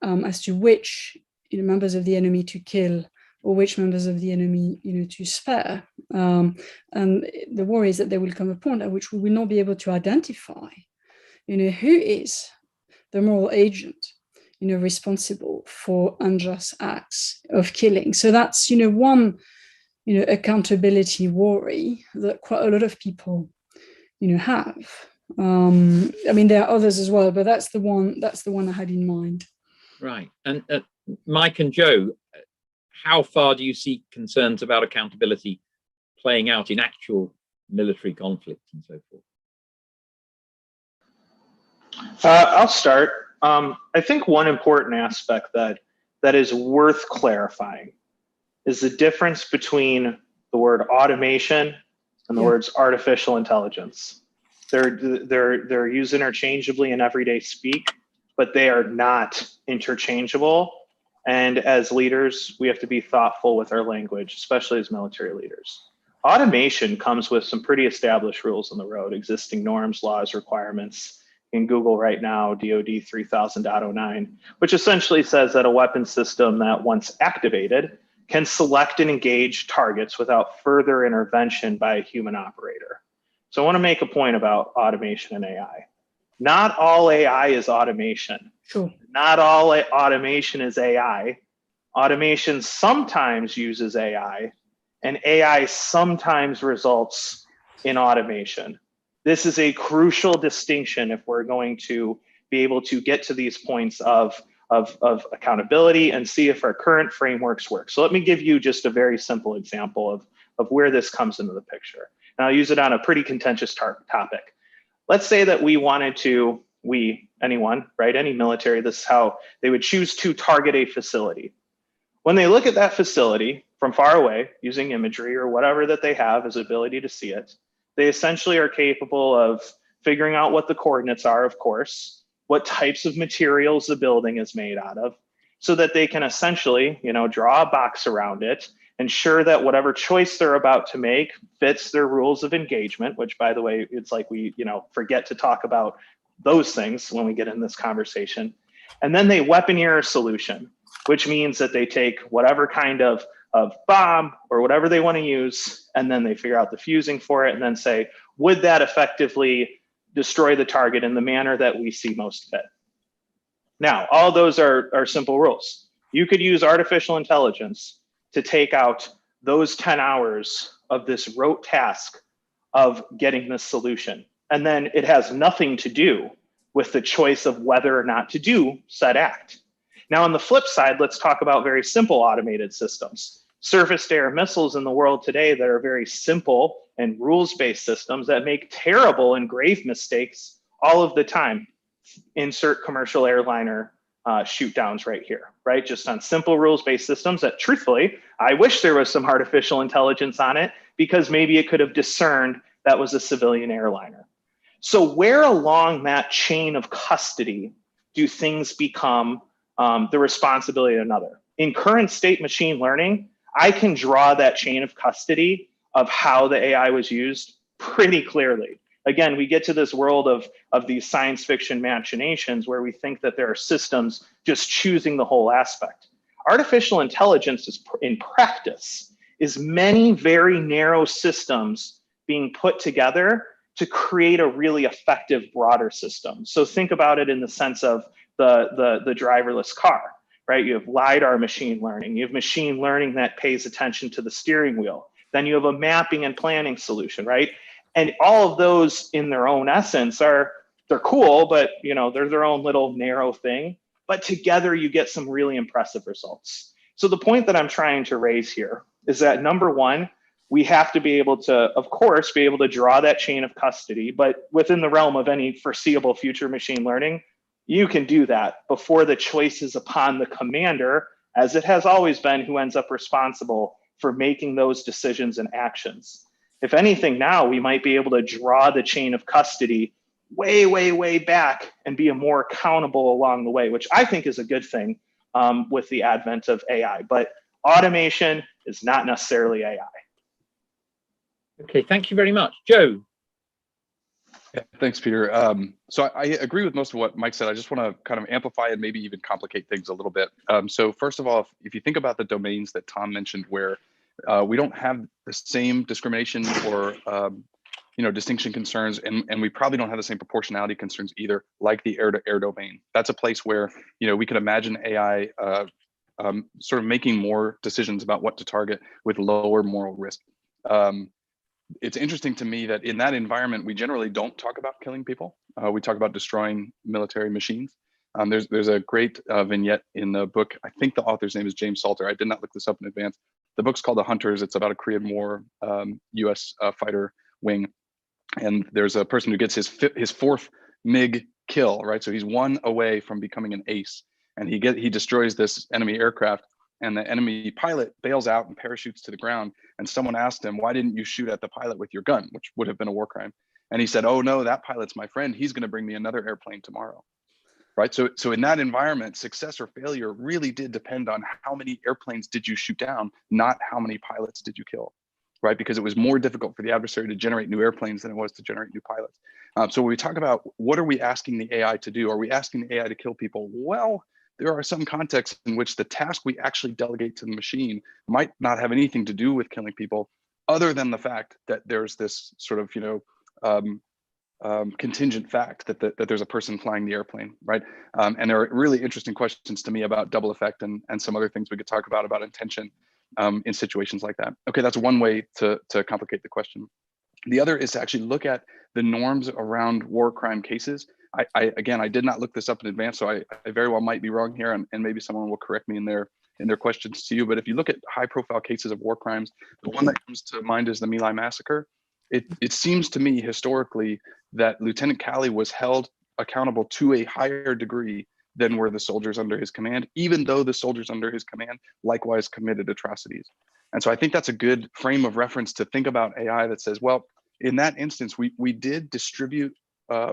as to which members of the enemy to kill or which members of the enemy, to spare. And the worry is that there will come a point at which we will not be able to identify, who is the moral agent, responsible for unjust acts of killing. So that's, one, accountability worry that quite a lot of people, have. I mean, there are others as well, but that's the one I had in mind. Right. And Mike and Joe, how far do you see concerns about accountability playing out in actual military conflicts and so forth? I'll start. I think one important aspect that is worth clarifying is the difference between the word automation and the words artificial intelligence. They're used interchangeably in everyday speak, but they are not interchangeable. And as leaders, we have to be thoughtful with our language, especially as military leaders. Automation comes with some pretty established rules on the road, existing norms, laws, requirements. In Google right now, DoD 3000.09, which essentially says that a weapon system that once activated can select and engage targets without further intervention by a human operator. So I want to make a point about automation and AI. Not all AI is automation. Sure. Not all automation is AI. Automation sometimes uses AI, and AI sometimes results in automation. This is a crucial distinction if we're going to be able to get to these points of accountability and see if our current frameworks work. So let me give you just a very simple example of where this comes into the picture. And I'll use it on a pretty contentious topic. Let's say that we wanted to, anyone, right, any military, this is how they would choose to target a facility. When they look at that facility from far away using imagery or whatever that they have as ability to see it, they essentially are capable of figuring out what the coordinates are, of course, what types of materials the building is made out of, so that they can essentially, draw a box around it, ensure that whatever choice they're about to make fits their rules of engagement, which, by the way, it's like we, forget to talk about those things when we get in this conversation. And then they weaponeer a solution, which means that they take whatever kind of bomb or whatever they want to use, and then they figure out the fusing for it and then say, would that effectively destroy the target in the manner that we see most fit? Now, all those are simple rules. You could use artificial intelligence to take out those 10 hours of this rote task of getting this solution. And then it has nothing to do with the choice of whether or not to do said act. Now, on the flip side, let's talk about very simple automated systems. Surface-to-air missiles in the world today that are very simple and rules-based systems that make terrible and grave mistakes all of the time. Insert commercial airliner shoot downs right here, right? Just on simple rules-based systems that, truthfully, I wish there was some artificial intelligence on it, because maybe it could have discerned that was a civilian airliner. So where along that chain of custody do things become the responsibility of another? In current state machine learning, I can draw that chain of custody of how the AI was used pretty clearly. Again, we get to this world of these science fiction machinations where we think that there are systems just choosing the whole aspect. Artificial intelligence is, in practice, is many very narrow systems being put together to create a really effective, broader system. So think about it in the sense of the driverless car, right? You have LiDAR machine learning. You have machine learning that pays attention to the steering wheel. Then you have a mapping and planning solution, right? And all of those in their own essence they're cool, but they're their own little narrow thing. But together you get some really impressive results. So the point that I'm trying to raise here is that, number one, we have to be able to, of course, be able to draw that chain of custody, but within the realm of any foreseeable future machine learning, you can do that before the choice is upon the commander, as it has always been, who ends up responsible for making those decisions and actions. If anything, now we might be able to draw the chain of custody way, way, way back and be more accountable along the way, which I think is a good thing with the advent of AI. But automation is not necessarily AI. Okay, thank you very much. Joe. Yeah, thanks, Peter. So I agree with most of what Mike said. I just want to kind of amplify and maybe even complicate things a little bit. So first of all, if you think about the domains that Tom mentioned where we don't have the same discrimination or distinction concerns, and we probably don't have the same proportionality concerns either, like the air-to-air domain. That's a place where we can imagine AI sort of making more decisions about what to target with lower moral risk. It's interesting to me that in that environment, we generally don't talk about killing people. We talk about destroying military machines. There's a great vignette in the book. I think the author's name is James Salter. I did not look this up in advance. The book's called The Hunters. It's about a Korean War US fighter wing. And there's a person who gets his fourth MiG kill, right? So he's one away from becoming an ace. And he destroys this enemy aircraft, and the enemy pilot bails out and parachutes to the ground. And someone asked him, why didn't you shoot at the pilot with your gun, which would have been a war crime? And he said, oh no, that pilot's my friend. He's going to bring me another airplane tomorrow. Right. So in that environment, success or failure really did depend on how many airplanes did you shoot down, not how many pilots did you kill. Right. Because it was more difficult for the adversary to generate new airplanes than it was to generate new pilots. So when we talk about what are we asking the AI to do? Are we asking the AI to kill people? Well, there are some contexts in which the task we actually delegate to the machine might not have anything to do with killing people, other than the fact that there's this sort of, contingent fact that there's a person flying the airplane, right? And there are really interesting questions to me about double effect and some other things we could talk about intention in situations like that. Okay, that's one way to complicate the question. The other is to actually look at the norms around war crime cases. Again, I did not look this up in advance, so I very well might be wrong here, and maybe someone will correct me in their questions to you. But if you look at high-profile cases of war crimes, the one that comes to mind is the My Lai massacre. It seems to me historically that Lieutenant Calley was held accountable to a higher degree than were the soldiers under his command, even though the soldiers under his command likewise committed atrocities. And so I think that's a good frame of reference to think about AI that says, well, in that instance, we did distribute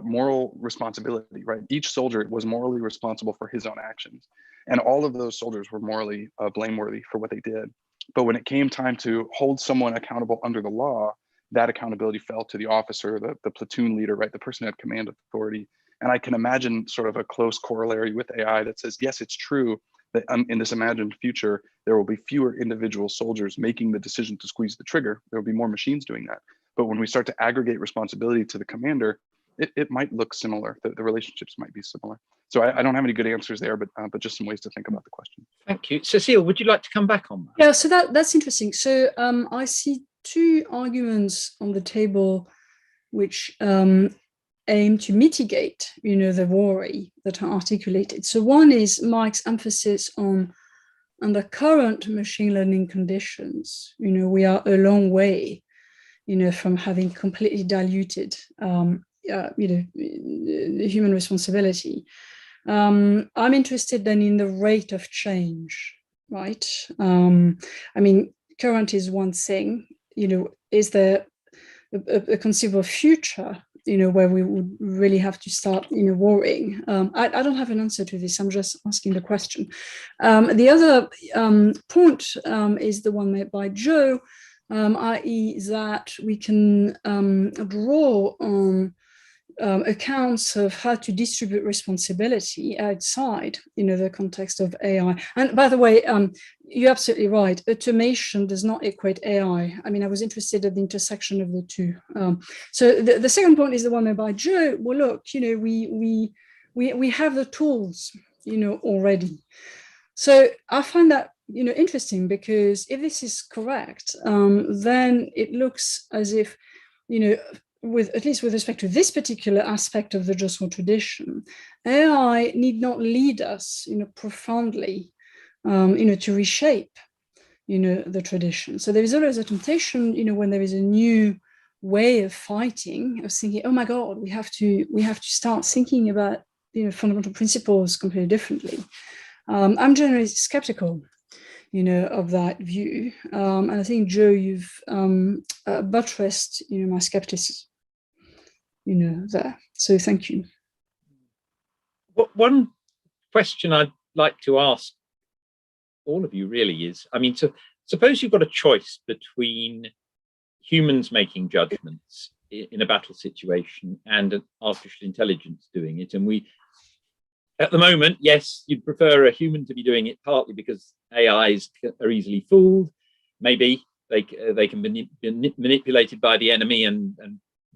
moral responsibility, right? Each soldier was morally responsible for his own actions. And all of those soldiers were morally blameworthy for what they did. But when it came time to hold someone accountable under the law, that accountability fell to the officer, the platoon leader, right? The person who had command authority. And I can imagine sort of a close corollary with AI that says, yes, it's true that in this imagined future, there will be fewer individual soldiers making the decision to squeeze the trigger. There will be more machines doing that. But when we start to aggregate responsibility to the commander, it might look similar. The relationships might be similar. So I don't have any good answers there, but just some ways to think about the question. Thank you. Cecile, would you like to come back on that? Yeah, so that's interesting. So I see two arguments on the table which aim to mitigate, the worry that are articulated. So one is Mike's emphasis on under current machine learning conditions, we are a long way, from having completely diluted, the human responsibility. I'm interested then in the rate of change, right? I mean, current is one thing, is there a conceivable future, where we would really have to start, worrying? I don't have an answer to this. I'm just asking the question. The other point is the one made by Joe, i.e. that we can draw on accounts of how to distribute responsibility outside, the context of AI. And by the way, you're absolutely right. Automation does not equate AI. I mean, I was interested at the intersection of the two. So the second point is the one made by Joe. Well, look, we have the tools, already. So I find that, interesting, because if this is correct, then it looks as if, at least with respect to this particular aspect of the just war tradition, AI need not lead us, profoundly, to reshape, the tradition. So there is always a temptation, when there is a new way of fighting, of thinking, oh my God, we have to start thinking about fundamental principles completely differently. I'm generally skeptical, of that view, and I think, Joe, you've buttressed, my skepticism, there. So thank you. One question I'd like to ask all of you really is, so suppose you've got a choice between humans making judgments in a battle situation and an artificial intelligence doing it. And at the moment, yes, you'd prefer a human to be doing it, partly because AIs are easily fooled. Maybe they can be manipulated by the enemy, and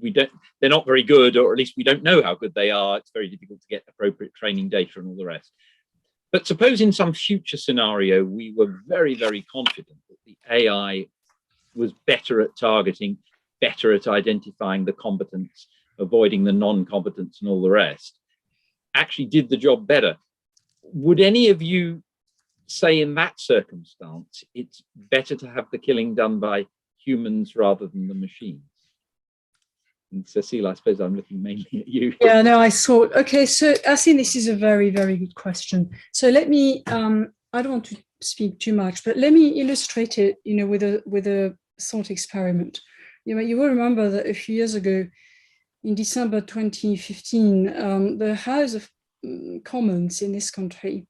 they're not very good, or at least we don't know how good they are. It's very difficult to get appropriate training data and all the rest. But suppose in some future scenario, we were very, very confident that the AI was better at targeting, better at identifying the competence, avoiding the non-competence and all the rest, actually did the job better. Would any of you say in that circumstance, it's better to have the killing done by humans rather than the machines? And Cecile, I suppose I'm looking mainly at you. Yeah, no, I thought, okay, so I think this is a very, very good question. So let me, I don't want to speak too much, but let me illustrate it, with a thought experiment. You will remember that a few years ago, in December 2015, the House of Commons in this country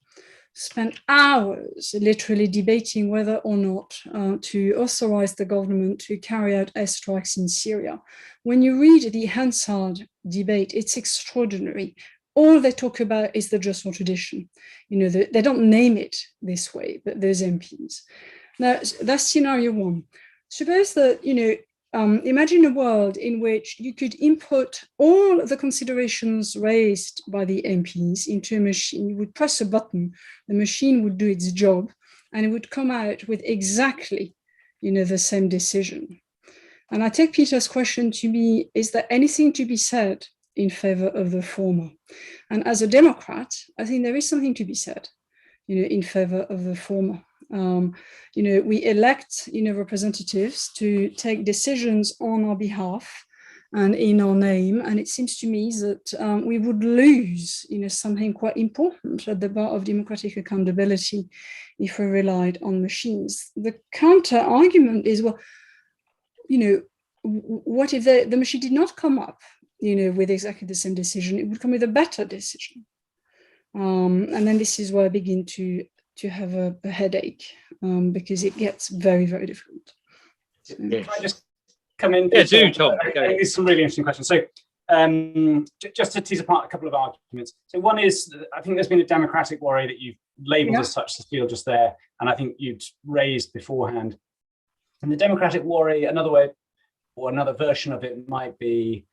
spent hours literally debating whether or not to authorize the government to carry out airstrikes in Syria. When you read the Hansard debate, it's extraordinary. All they talk about is the just war tradition. They don't name it this way, but there's MPs. Now, that's scenario one. Suppose that, imagine a world in which you could input all the considerations raised by the MPs into a machine. You would press a button, the machine would do its job, and it would come out with exactly, the same decision. And I take Peter's question to be, is there anything to be said in favor of the former? And as a Democrat, I think there is something to be said, in favor of the former. We elect, representatives to take decisions on our behalf and in our name. And it seems to me that we would lose, something quite important at the bar of democratic accountability if we relied on machines. The counter argument is, well, what if the machine did not come up, with exactly the same decision? It would come with a better decision. And then this is where I begin to have a headache, because it gets very, very difficult. So, yes. Can I just come in? Yeah, do, Tom. I think it's some really interesting questions. So just to tease apart a couple of arguments. So one is, I think there's been a democratic worry that you've labelled as such, Cecile, just there, and I think you'd raised beforehand. And the democratic worry, another way, or another version of it might be,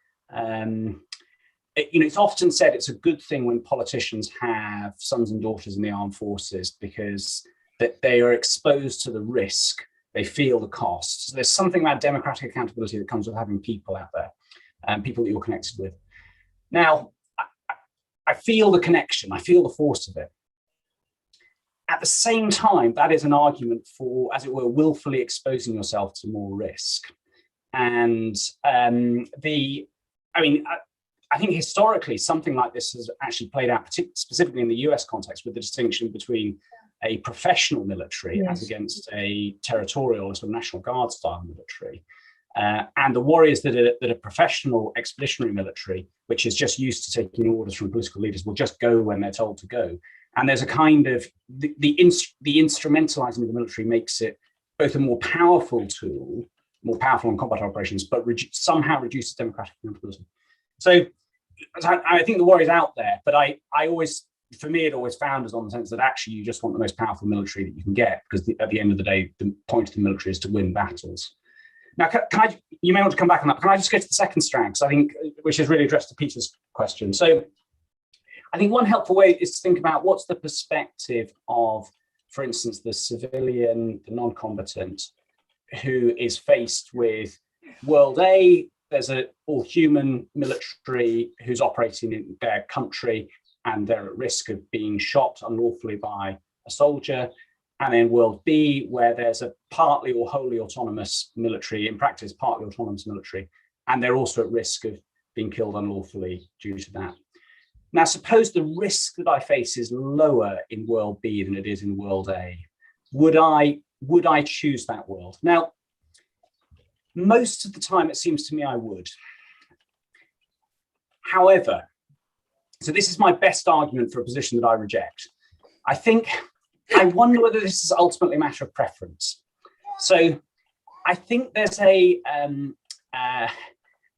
it's often said it's a good thing when politicians have sons and daughters in the armed forces, because that they are exposed to the risk, they feel the costs. So there's something about democratic accountability that comes with having people out there, and people that you're connected with. Now, I feel the connection, I feel the force of it. At the same time, that is an argument for, as it were, willfully exposing yourself to more risk. And I think historically something like this has actually played out, specifically in the US context, with the distinction between a professional military as against a territorial sort of National Guard style military, and the worry is that a professional expeditionary military, which is just used to taking orders from political leaders, will just go when they're told to go. And there's a kind of, the instrumentalizing of the military makes it both a more powerful tool, more powerful in combat operations, but somehow reduces democratic accountability. So I think the worry is out there, but I always, for me, it always founders on the sense that actually you just want the most powerful military that you can get, because at the end of the day, the point of the military is to win battles. Now, you may want to come back on that. Can I just go to the second strand, because I think, which is really addressed to Peter's question. So I think one helpful way is to think about what's the perspective of, for instance, the civilian, the non-combatant, who is faced with world A. There's an all-human military who's operating in their country, and they're at risk of being shot unlawfully by a soldier. and then world B, where there's a partly or wholly autonomous military, in practice, partly autonomous military, and they're also at risk of being killed unlawfully due to that. Now, suppose the risk that I face is lower in world B than it is in world A. Would I choose that world? Now, most of the time, it seems to me I would. However, so this is my best argument for a position that I reject. I wonder whether this is ultimately a matter of preference. So I think there's a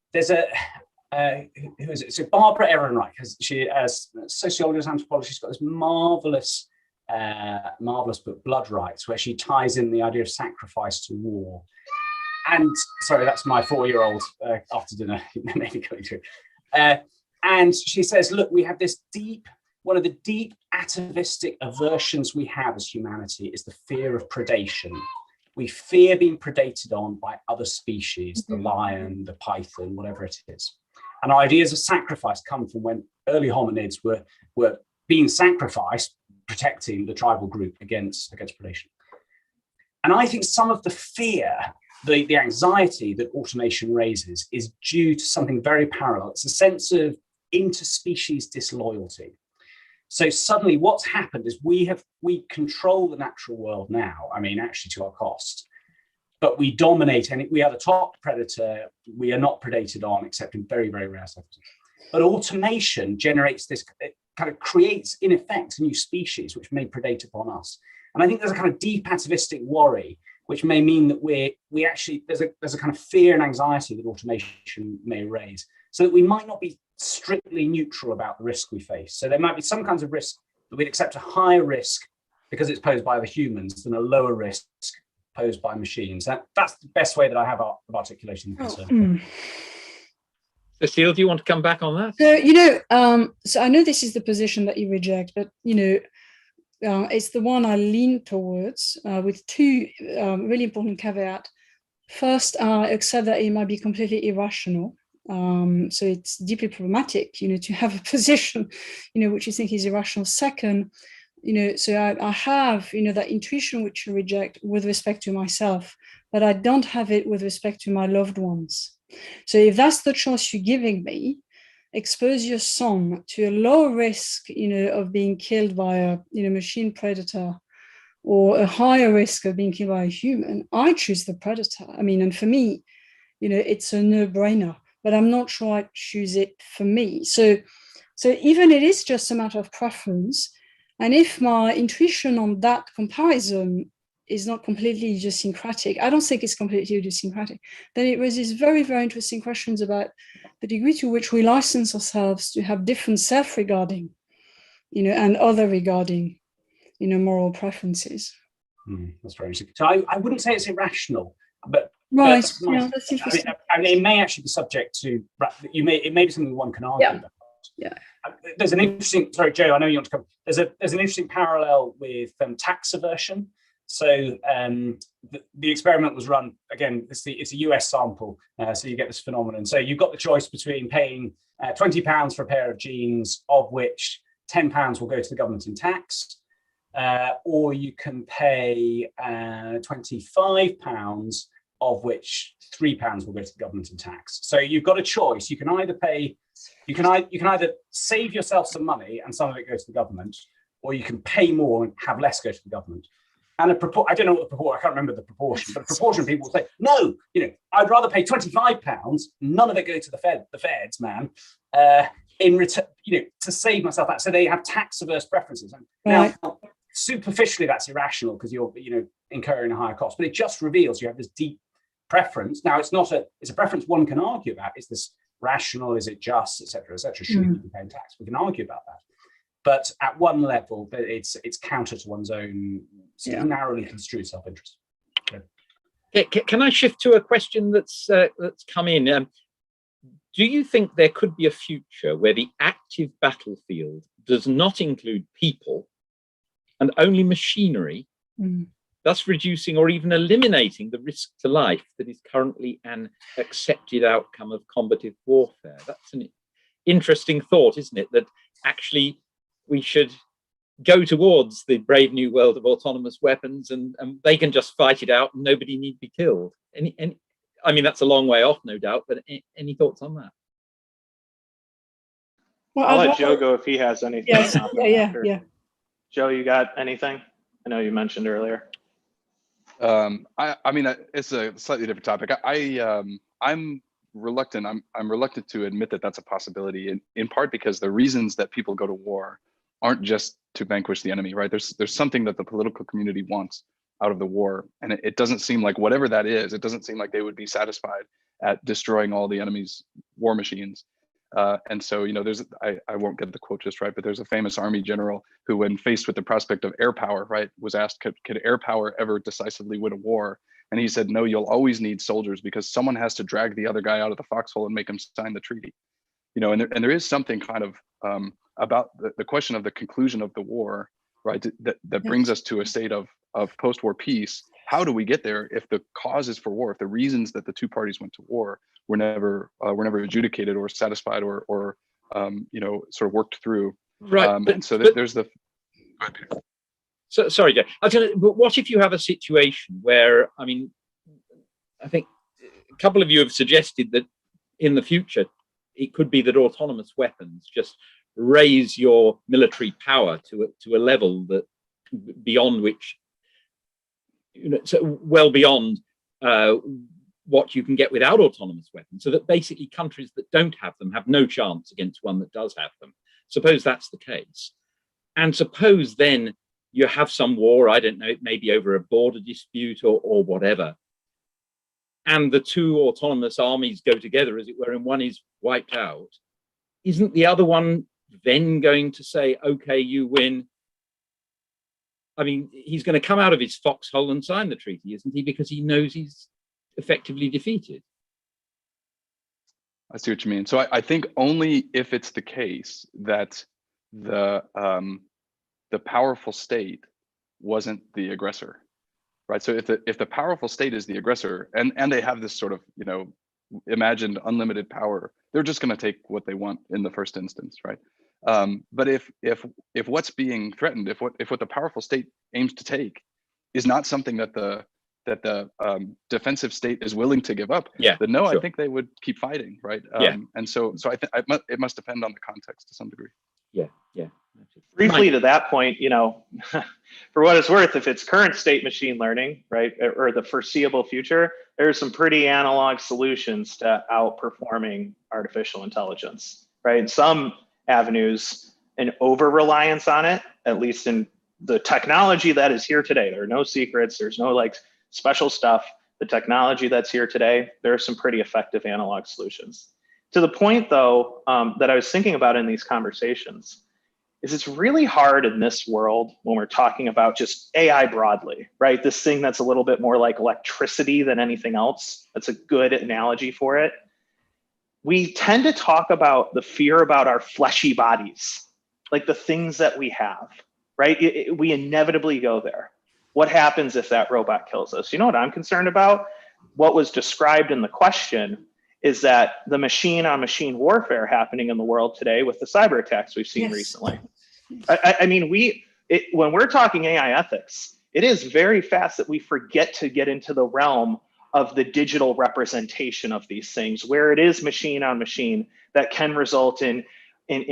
who is it? So Barbara Ehrenreich, she as sociologist, anthropologist, she's got this marvelous book, Blood Rights, where she ties in the idea of sacrifice to war. And sorry, that's my 4-year-old after dinner, maybe going through. And she says, look, we have this one of the deep atavistic aversions we have as humanity is the fear of predation. We fear being predated on by other species, the lion, the python, whatever it is. And our ideas of sacrifice come from when early hominids were being sacrificed, protecting the tribal group against predation. And I think some of the fear, the anxiety that automation raises is due to something very parallel. It's a sense of interspecies disloyalty. So suddenly what's happened is we control the natural world now, I mean, actually to our cost, but we dominate and we are the top predator. We are not predated on except in very, very rare circumstances. But automation generates this, it kind of creates in effect a new species which may predate upon us. And I think there's a kind of deep atavistic worry, which may mean that we actually, there's a kind of fear and anxiety that automation may raise, so that we might not be strictly neutral about the risk we face. So there might be some kinds of risk that we'd accept a higher risk because it's posed by other humans than a lower risk posed by machines. That's the best way that I have of articulating the concern. Cecile, do you want to come back on that? So, so I know this is the position that you reject, but, it's the one I lean towards with two really important caveats. First, I accept that it might be completely irrational. So it's deeply problematic, to have a position, which you think is irrational. Second, so I have, that intuition which you reject with respect to myself, but I don't have it with respect to my loved ones. So if that's the choice you're giving me, expose your son to a low risk, of being killed by a, machine predator, or a higher risk of being killed by a human, I choose the predator. I mean, and for me, it's a no-brainer, but I'm not sure I choose it for me. So even it is just a matter of preference, and if my intuition on that comparison is not completely idiosyncratic, I don't think it's completely idiosyncratic, then it raises very, very interesting questions about the degree to which we license ourselves to have different self-regarding, and other regarding, moral preferences. That's very interesting. So I wouldn't say it's irrational, but right, that's interesting. I mean, it may actually be subject to, it may be something one can argue about. Yeah. There's an interesting, sorry, Joe, I know you want to come. There's an interesting parallel with tax aversion. So the experiment was run, again, it's a US sample, so you get this phenomenon. So you've got the choice between paying £20 for a pair of jeans, of which £10 will go to the government in tax, or you can pay £25, of which £3 will go to the government in tax. So you've got a choice. You can either save yourself some money and some of it goes to the government, or you can pay more and have less go to the government. And I don't know what the proportion, I can't remember the proportion, but a proportion of people will say, no, I'd rather pay £25, none of it go to the feds, man, in return, to save myself that. So they have tax averse preferences. Now, superficially, that's irrational because you're, incurring a higher cost, but it just reveals you have this deep preference. Now, it's a preference one can argue about. Is this rational? Is it just, et cetera, et cetera? Should you be paying tax? We can argue about that. But at one level, it's counter to one's own narrowly construed self-interest. Can I shift to a question that's come in? Do you think there could be a future where the active battlefield does not include people and only machinery, thus reducing or even eliminating the risk to life that is currently an accepted outcome of combative warfare? That's an interesting thought, isn't it? That actually we should go towards the brave new world of autonomous weapons, and they can just fight it out and nobody need be killed. I mean, that's a long way off, no doubt, but any thoughts on that? Well, I'll let Joe go if he has anything. Yes, yeah. Joe, you got anything? I know you mentioned earlier. I mean, it's a slightly different topic. I'm reluctant. I'm reluctant to admit that that's a possibility, in part because the reasons that people go to war aren't just to vanquish the enemy, right? There's something that the political community wants out of the war, and it doesn't seem like, whatever that is, it doesn't seem like they would be satisfied at destroying all the enemy's war machines. And so, you know, I won't get the quote just right, but there's a famous army general who, when faced with the prospect of air power, right, was asked, could air power ever decisively win a war? And he said, no, you'll always need soldiers, because someone has to drag the other guy out of the foxhole and make him sign the treaty. You know, and there is something kind of about the question of the conclusion of the war, right, that brings us to a state of post-war peace. How do we get there if the causes for war, if the reasons that the two parties went to war were never adjudicated or satisfied or you know, sort of worked through? Right. And so there's the. So sorry, Joe. But what if you have a situation where, I mean, I think a couple of you have suggested that in the future it could be that autonomous weapons just raise your military power to a level that beyond which, you know, so well beyond what you can get without autonomous weapons, so that basically countries that don't have them have no chance against one that does have them. Suppose that's the case, and suppose then you have some war, I don't know, it may be over a border dispute or whatever, and the two autonomous armies go together, as it were, and one is wiped out. Isn't the other one then going to say, okay, you win? I mean, he's going to come out of his foxhole and sign the treaty, isn't he? Because he knows he's effectively defeated. I see what you mean. So I think only if it's the case that the powerful state wasn't the aggressor, right? So if the powerful state is the aggressor, and they have this sort of, you know, imagined unlimited power, they're just going to take what they want in the first instance, right? But if what's being threatened, if what the powerful state aims to take is not something that the defensive state is willing to give up, then no, sure. I think they would keep fighting, right? And so I think it must depend on the context to some degree. Yeah. Briefly to that point, you know, for what it's worth, if it's current state machine learning, right, or the foreseeable future, there's some pretty analog solutions to outperforming artificial intelligence, right? In some avenues, an over-reliance on it, at least in the technology that is here today, there are no secrets, there's no like special stuff. The technology that's here today, there are some pretty effective analog solutions. To the point though, that I was thinking about in these conversations, is it's really hard in this world when we're talking about just AI broadly, right? This thing that's a little bit more like electricity than anything else. That's a good analogy for it. We tend to talk about the fear about our fleshy bodies, like the things that we have, right? We inevitably go there. What happens if that robot kills us? You know what I'm concerned about? What was described in the question is that the machine-on-machine warfare happening in the world today with the cyber attacks we've seen recently. I mean, when we're talking AI ethics, it is very fast that we forget to get into the realm of the digital representation of these things, where it is machine-on-machine that can result in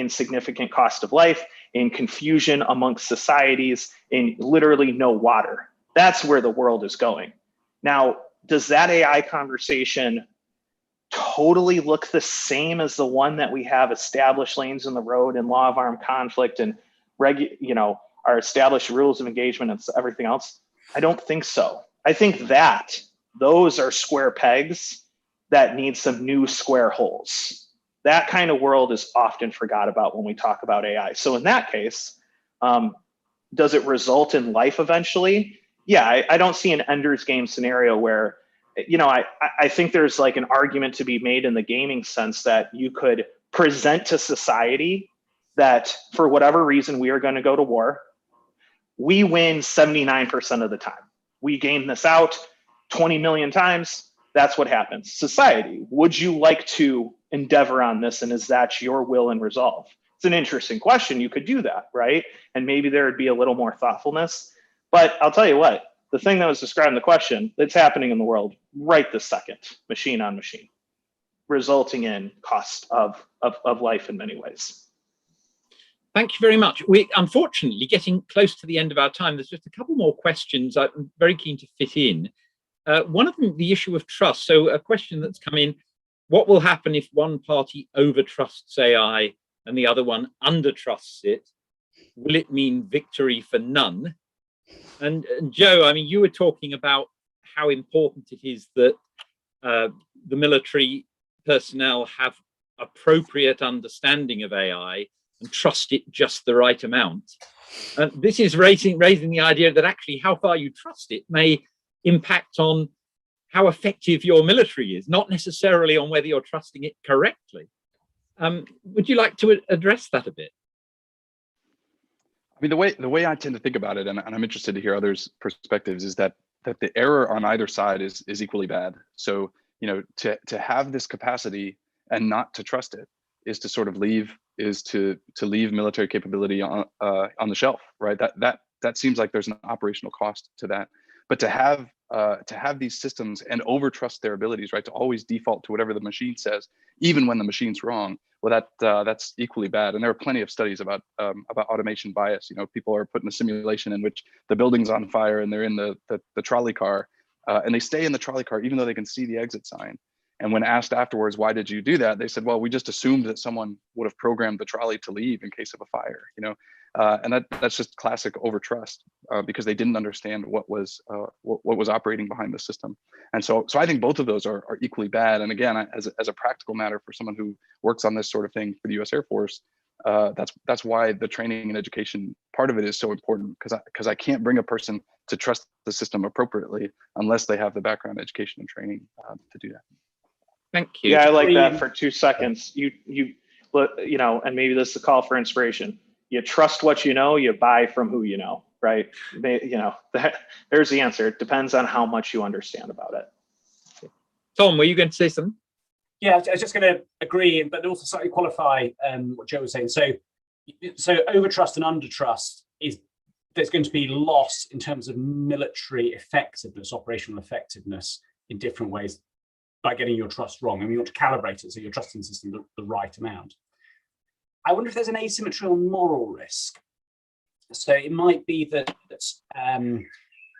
significant cost of life, in confusion amongst societies, in literally no water. That's where the world is going. Now, does that AI conversation totally look the same as the one that we have established lanes in the road and law of armed conflict and our established rules of engagement and everything else? I don't think so. I think that those are square pegs that need some new square holes. That kind of world is often forgot about when we talk about AI. So in that case, does it result in life eventually? Yeah, I don't see an Ender's Game scenario where, you know, I think there's like an argument to be made in the gaming sense that you could present to society that for whatever reason we are going to go to war. We win 79% of the time. We game this out 20 million times. That's what happens. Society, would you like to endeavor on this? And is that your will and resolve? It's an interesting question. You could do that, right? And maybe there would be a little more thoughtfulness. But I'll tell you what, the thing that was described in the question, that's happening in the world right this second, machine on machine, resulting in cost of life in many ways. Thank you very much. We're unfortunately getting close to the end of our time. There's just a couple more questions I'm very keen to fit in. One of them, the issue of trust. So a question that's come in, what will happen if one party overtrusts AI and the other one undertrusts it? Will it mean victory for none? And Joe, I mean, you were talking about how important it is that the military personnel have appropriate understanding of AI and trust it just the right amount. And this is raising the idea that actually how far you trust it may impact on how effective your military is, not necessarily on whether you're trusting it correctly. Would you like to address that a bit? I mean, the way I tend to think about it, and I'm interested to hear others' perspectives, is that the error on either side is equally bad. So, you know, to have this capacity and not to trust it is to sort of leave military capability on the shelf, right? That seems like there's an operational cost to that. But to have these systems and overtrust their abilities, right? To always default to whatever the machine says, even when the machine's wrong. Well, that's equally bad. And there are plenty of studies about automation bias. You know, people are put in a simulation in which the building's on fire and they're in the trolley car, and they stay in the trolley car even though they can see the exit sign. And when asked afterwards, why did you do that? They said, well, we just assumed that someone would have programmed the trolley to leave in case of a fire, you know? And that's just classic overtrust because they didn't understand what was operating behind the system. And so I think both of those are equally bad. And again, as a practical matter for someone who works on this sort of thing for the U.S. Air Force, that's why the training and education part of it is so important, because I can't bring a person to trust the system appropriately unless they have the background education and training to do that. Thank you. Yeah, I like that for 2 seconds. You know, and maybe this is a call for inspiration. You trust what you know, you buy from who you know, right? You know, there's the answer. It depends on how much you understand about it. Tom, were you going to say something? Yeah, I was just going to agree, but also slightly qualify what Joe was saying. So overtrust and undertrust there's going to be loss in terms of military effectiveness, operational effectiveness in different ways by getting your trust wrong. I mean, you want to calibrate it so you're trusting the system the right amount. I wonder if there's an asymmetry on moral risk. So it might be that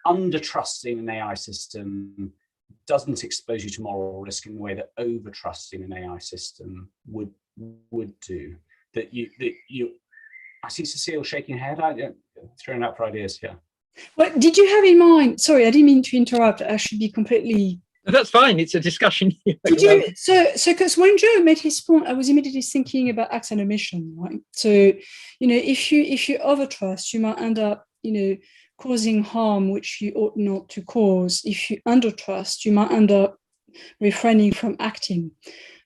under-trusting an AI system doesn't expose you to moral risk in the way that over-trusting an AI system would do. That you I see Cecile shaking her head. I'm throwing out for ideas here. What did you have in mind? Sorry, I didn't mean to interrupt. I should be completely. That's fine. It's a discussion. Did you? So because when Joe made his point, I was immediately thinking about acts and omission, right? So, you know, if you overtrust, you might end up, you know, causing harm which you ought not to cause. If you undertrust, you might end up refraining from acting,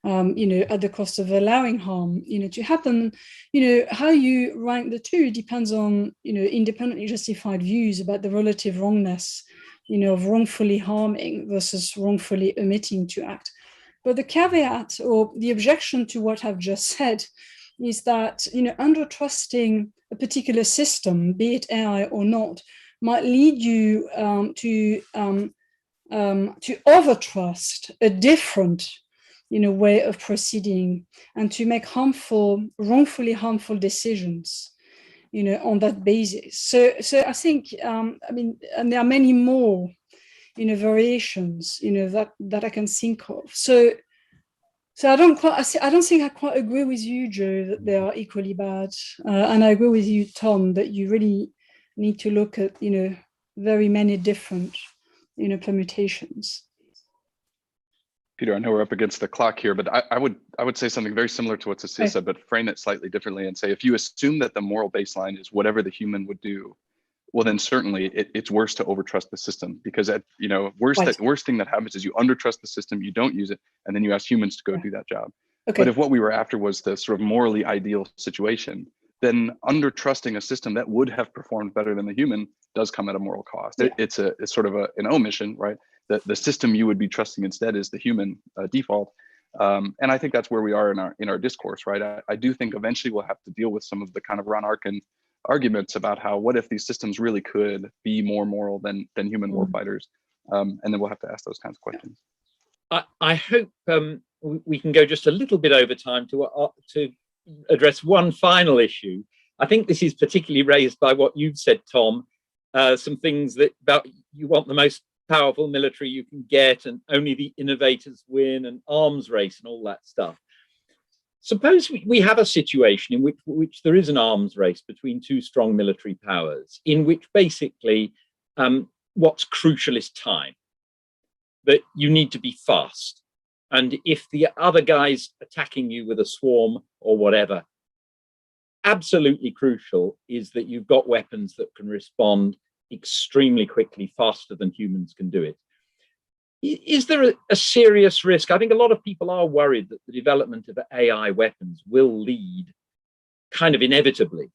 you know, at the cost of allowing harm, you know, to happen. You know, how you rank the two depends on, you know, independently justified views about the relative wrongness, you know, of wrongfully harming versus wrongfully omitting to act. But the caveat or the objection to what I've just said is that, you know, undertrusting a particular system, be it AI or not, might lead you to overtrust a different, you know, way of proceeding and to make wrongfully harmful decisions, you know, on that basis. So I think, I mean, and there are many more, you know, variations, you know, that I can think of. So I don't think I quite agree with you, Joe, that they are equally bad. And I agree with you, Tom, that you really need to look at, you know, very many different, you know, permutations. Peter, I know we're up against the clock here, but I would say something very similar to what Cecile said, but frame it slightly differently and say, if you assume that the moral baseline is whatever the human would do, well, then certainly it's worse to overtrust the system, because you know, worst thing that happens is you undertrust the system, you don't use it, and then you ask humans to go do that job. Okay. But if what we were after was the sort of morally ideal situation, then undertrusting a system that would have performed better than the human does come at a moral cost. Yeah. It's sort of an omission, right? The system you would be trusting instead is the human default. And I think that's where we are in our discourse, right? I do think eventually we'll have to deal with some of the kind of Ron Arkin arguments about how, what if these systems really could be more moral than human warfighters? And then we'll have to ask those kinds of questions. I hope we can go just a little bit over time to address one final issue. I think this is particularly raised by what you've said, Tom, some things that about you want the most powerful military you can get and only the innovators win and arms race and all that stuff. Suppose we have a situation in which there is an arms race between two strong military powers, in which basically what's crucial is time, that you need to be fast. And if the other guy's attacking you with a swarm or whatever, absolutely crucial is that you've got weapons that can respond extremely quickly, faster than humans can do it. Is there a serious risk? I think a lot of people are worried that the development of AI weapons will lead kind of inevitably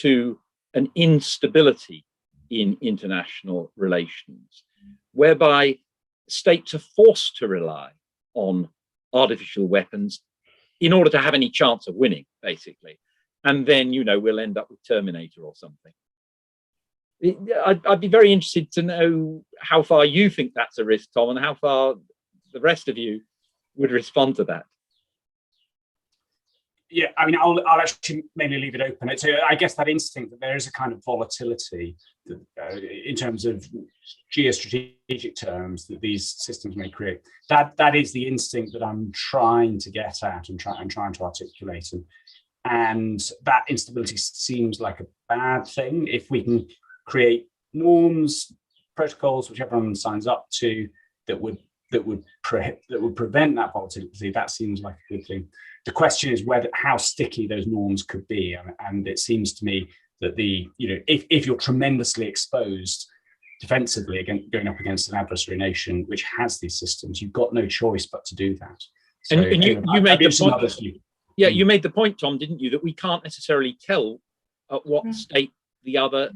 to an instability in international relations, whereby states are forced to rely on artificial weapons in order to have any chance of winning, basically. And then, we'll end up with Terminator or something. I'd be very interested to know how far you think that's a risk, Tom, and how far the rest of you would respond to that. Yeah, I mean, I'll actually mainly leave it open. So I guess that instinct that there is a kind of volatility in terms of geostrategic terms that these systems may create. That is the instinct that I'm trying to get at and trying to articulate. And that instability seems like a bad thing. If we can create norms, protocols, which everyone signs up to, that would prevent that volatility, that seems like a good thing. The question is how sticky those norms could be, and it seems to me that if you're tremendously exposed defensively going up against an adversary nation which has these systems, you've got no choice but to do that. So, and you made the point. Yeah, you made the point, Tom, didn't you, that we can't necessarily tell at what state the other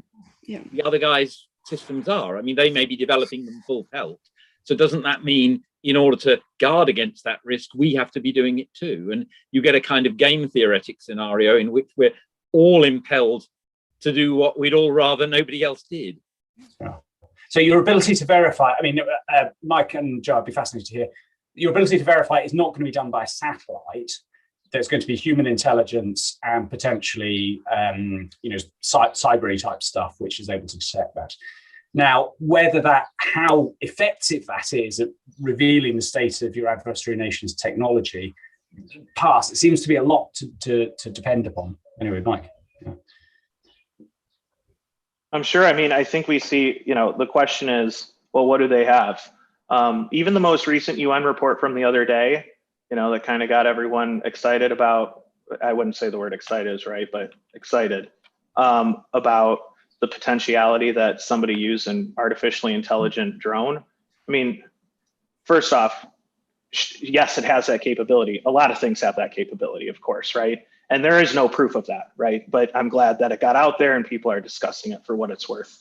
guy's systems are. I mean, they may be developing them full pelt. So doesn't that mean in order to guard against that risk, we have to be doing it too? And you get a kind of game theoretic scenario in which we're all impelled to do what we'd all rather nobody else did. So your ability to verify, I mean, Mike and Joe, I'd be fascinated to hear, your ability to verify is not going to be done by a satellite. There's going to be human intelligence and potentially, cyber type stuff, which is able to detect that. Now, how effective that is at revealing the state of your adversary nation's technology, it seems to be a lot to depend upon. Anyway, Mike. Yeah. I'm sure. I mean, I think we see, the question is, well, what do they have? Even the most recent UN report from the other day, that kind of got everyone excited about, I wouldn't say the word excited is right, but excited about the potentiality that somebody used an artificially intelligent drone. I mean, first off, yes, it has that capability. A lot of things have that capability, of course, right? And there is no proof of that, right? But I'm glad that it got out there and people are discussing it for what it's worth.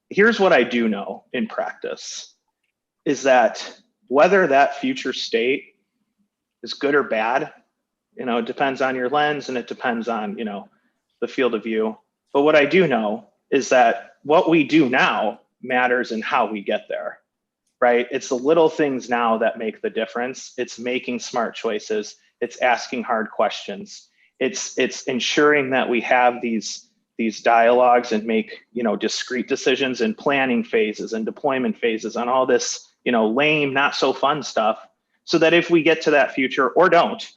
Here's what I do know in practice is that whether that future state is good or bad, it depends on your lens and it depends on, the field of view. But what I do know is that what we do now matters in how we get there, right? It's the little things now that make the difference. It's making smart choices. It's asking hard questions. It's ensuring that we have these dialogues and make, discrete decisions and planning phases and deployment phases on all this, lame, not so fun stuff, so that if we get to that future or don't,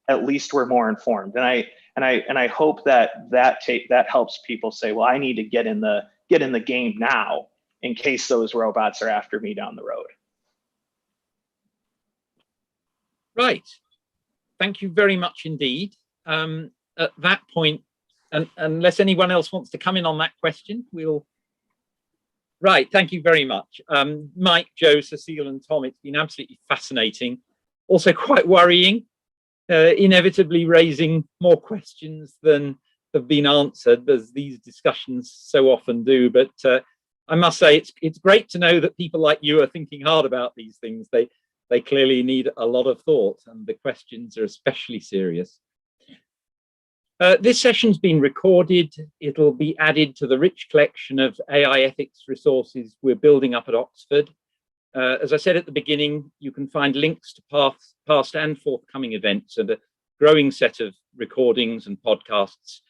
at least we're more informed. And I hope that helps people say, well, I need to get in the game now in case those robots are after me down the road. Right. Thank you very much indeed. At that point, and unless anyone else wants to come in on that question, we'll. Right. Thank you very much. Mike, Joe, Cecile, and Tom, it's been absolutely fascinating. Also quite worrying. Inevitably raising more questions than have been answered, as these discussions so often do. But I must say, it's great to know that people like you are thinking hard about these things. They clearly need a lot of thought, and the questions are especially serious. This session's been recorded. It'll be added to the rich collection of AI ethics resources we're building up at Oxford. As I said at the beginning, you can find links to past and forthcoming events and a growing set of recordings and podcasts.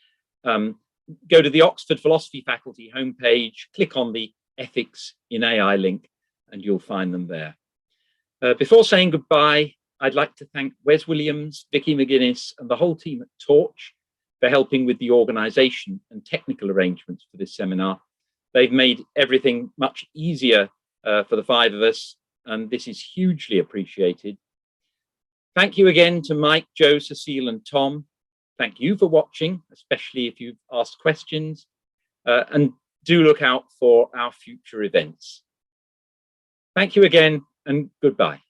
Go to the Oxford Philosophy Faculty homepage, click on the Ethics in AI link, and you'll find them there. Before saying goodbye, I'd like to thank Wes Williams, Vicky McGuinness, and the whole team at Torch for helping with the organisation and technical arrangements for this seminar. They've made everything much easier for the five of us, and this is hugely appreciated. Thank you again to Mike, Joe, Cecile, and Tom. Thank you for watching, especially if you've asked questions, and do look out for our future events. Thank you again, and goodbye.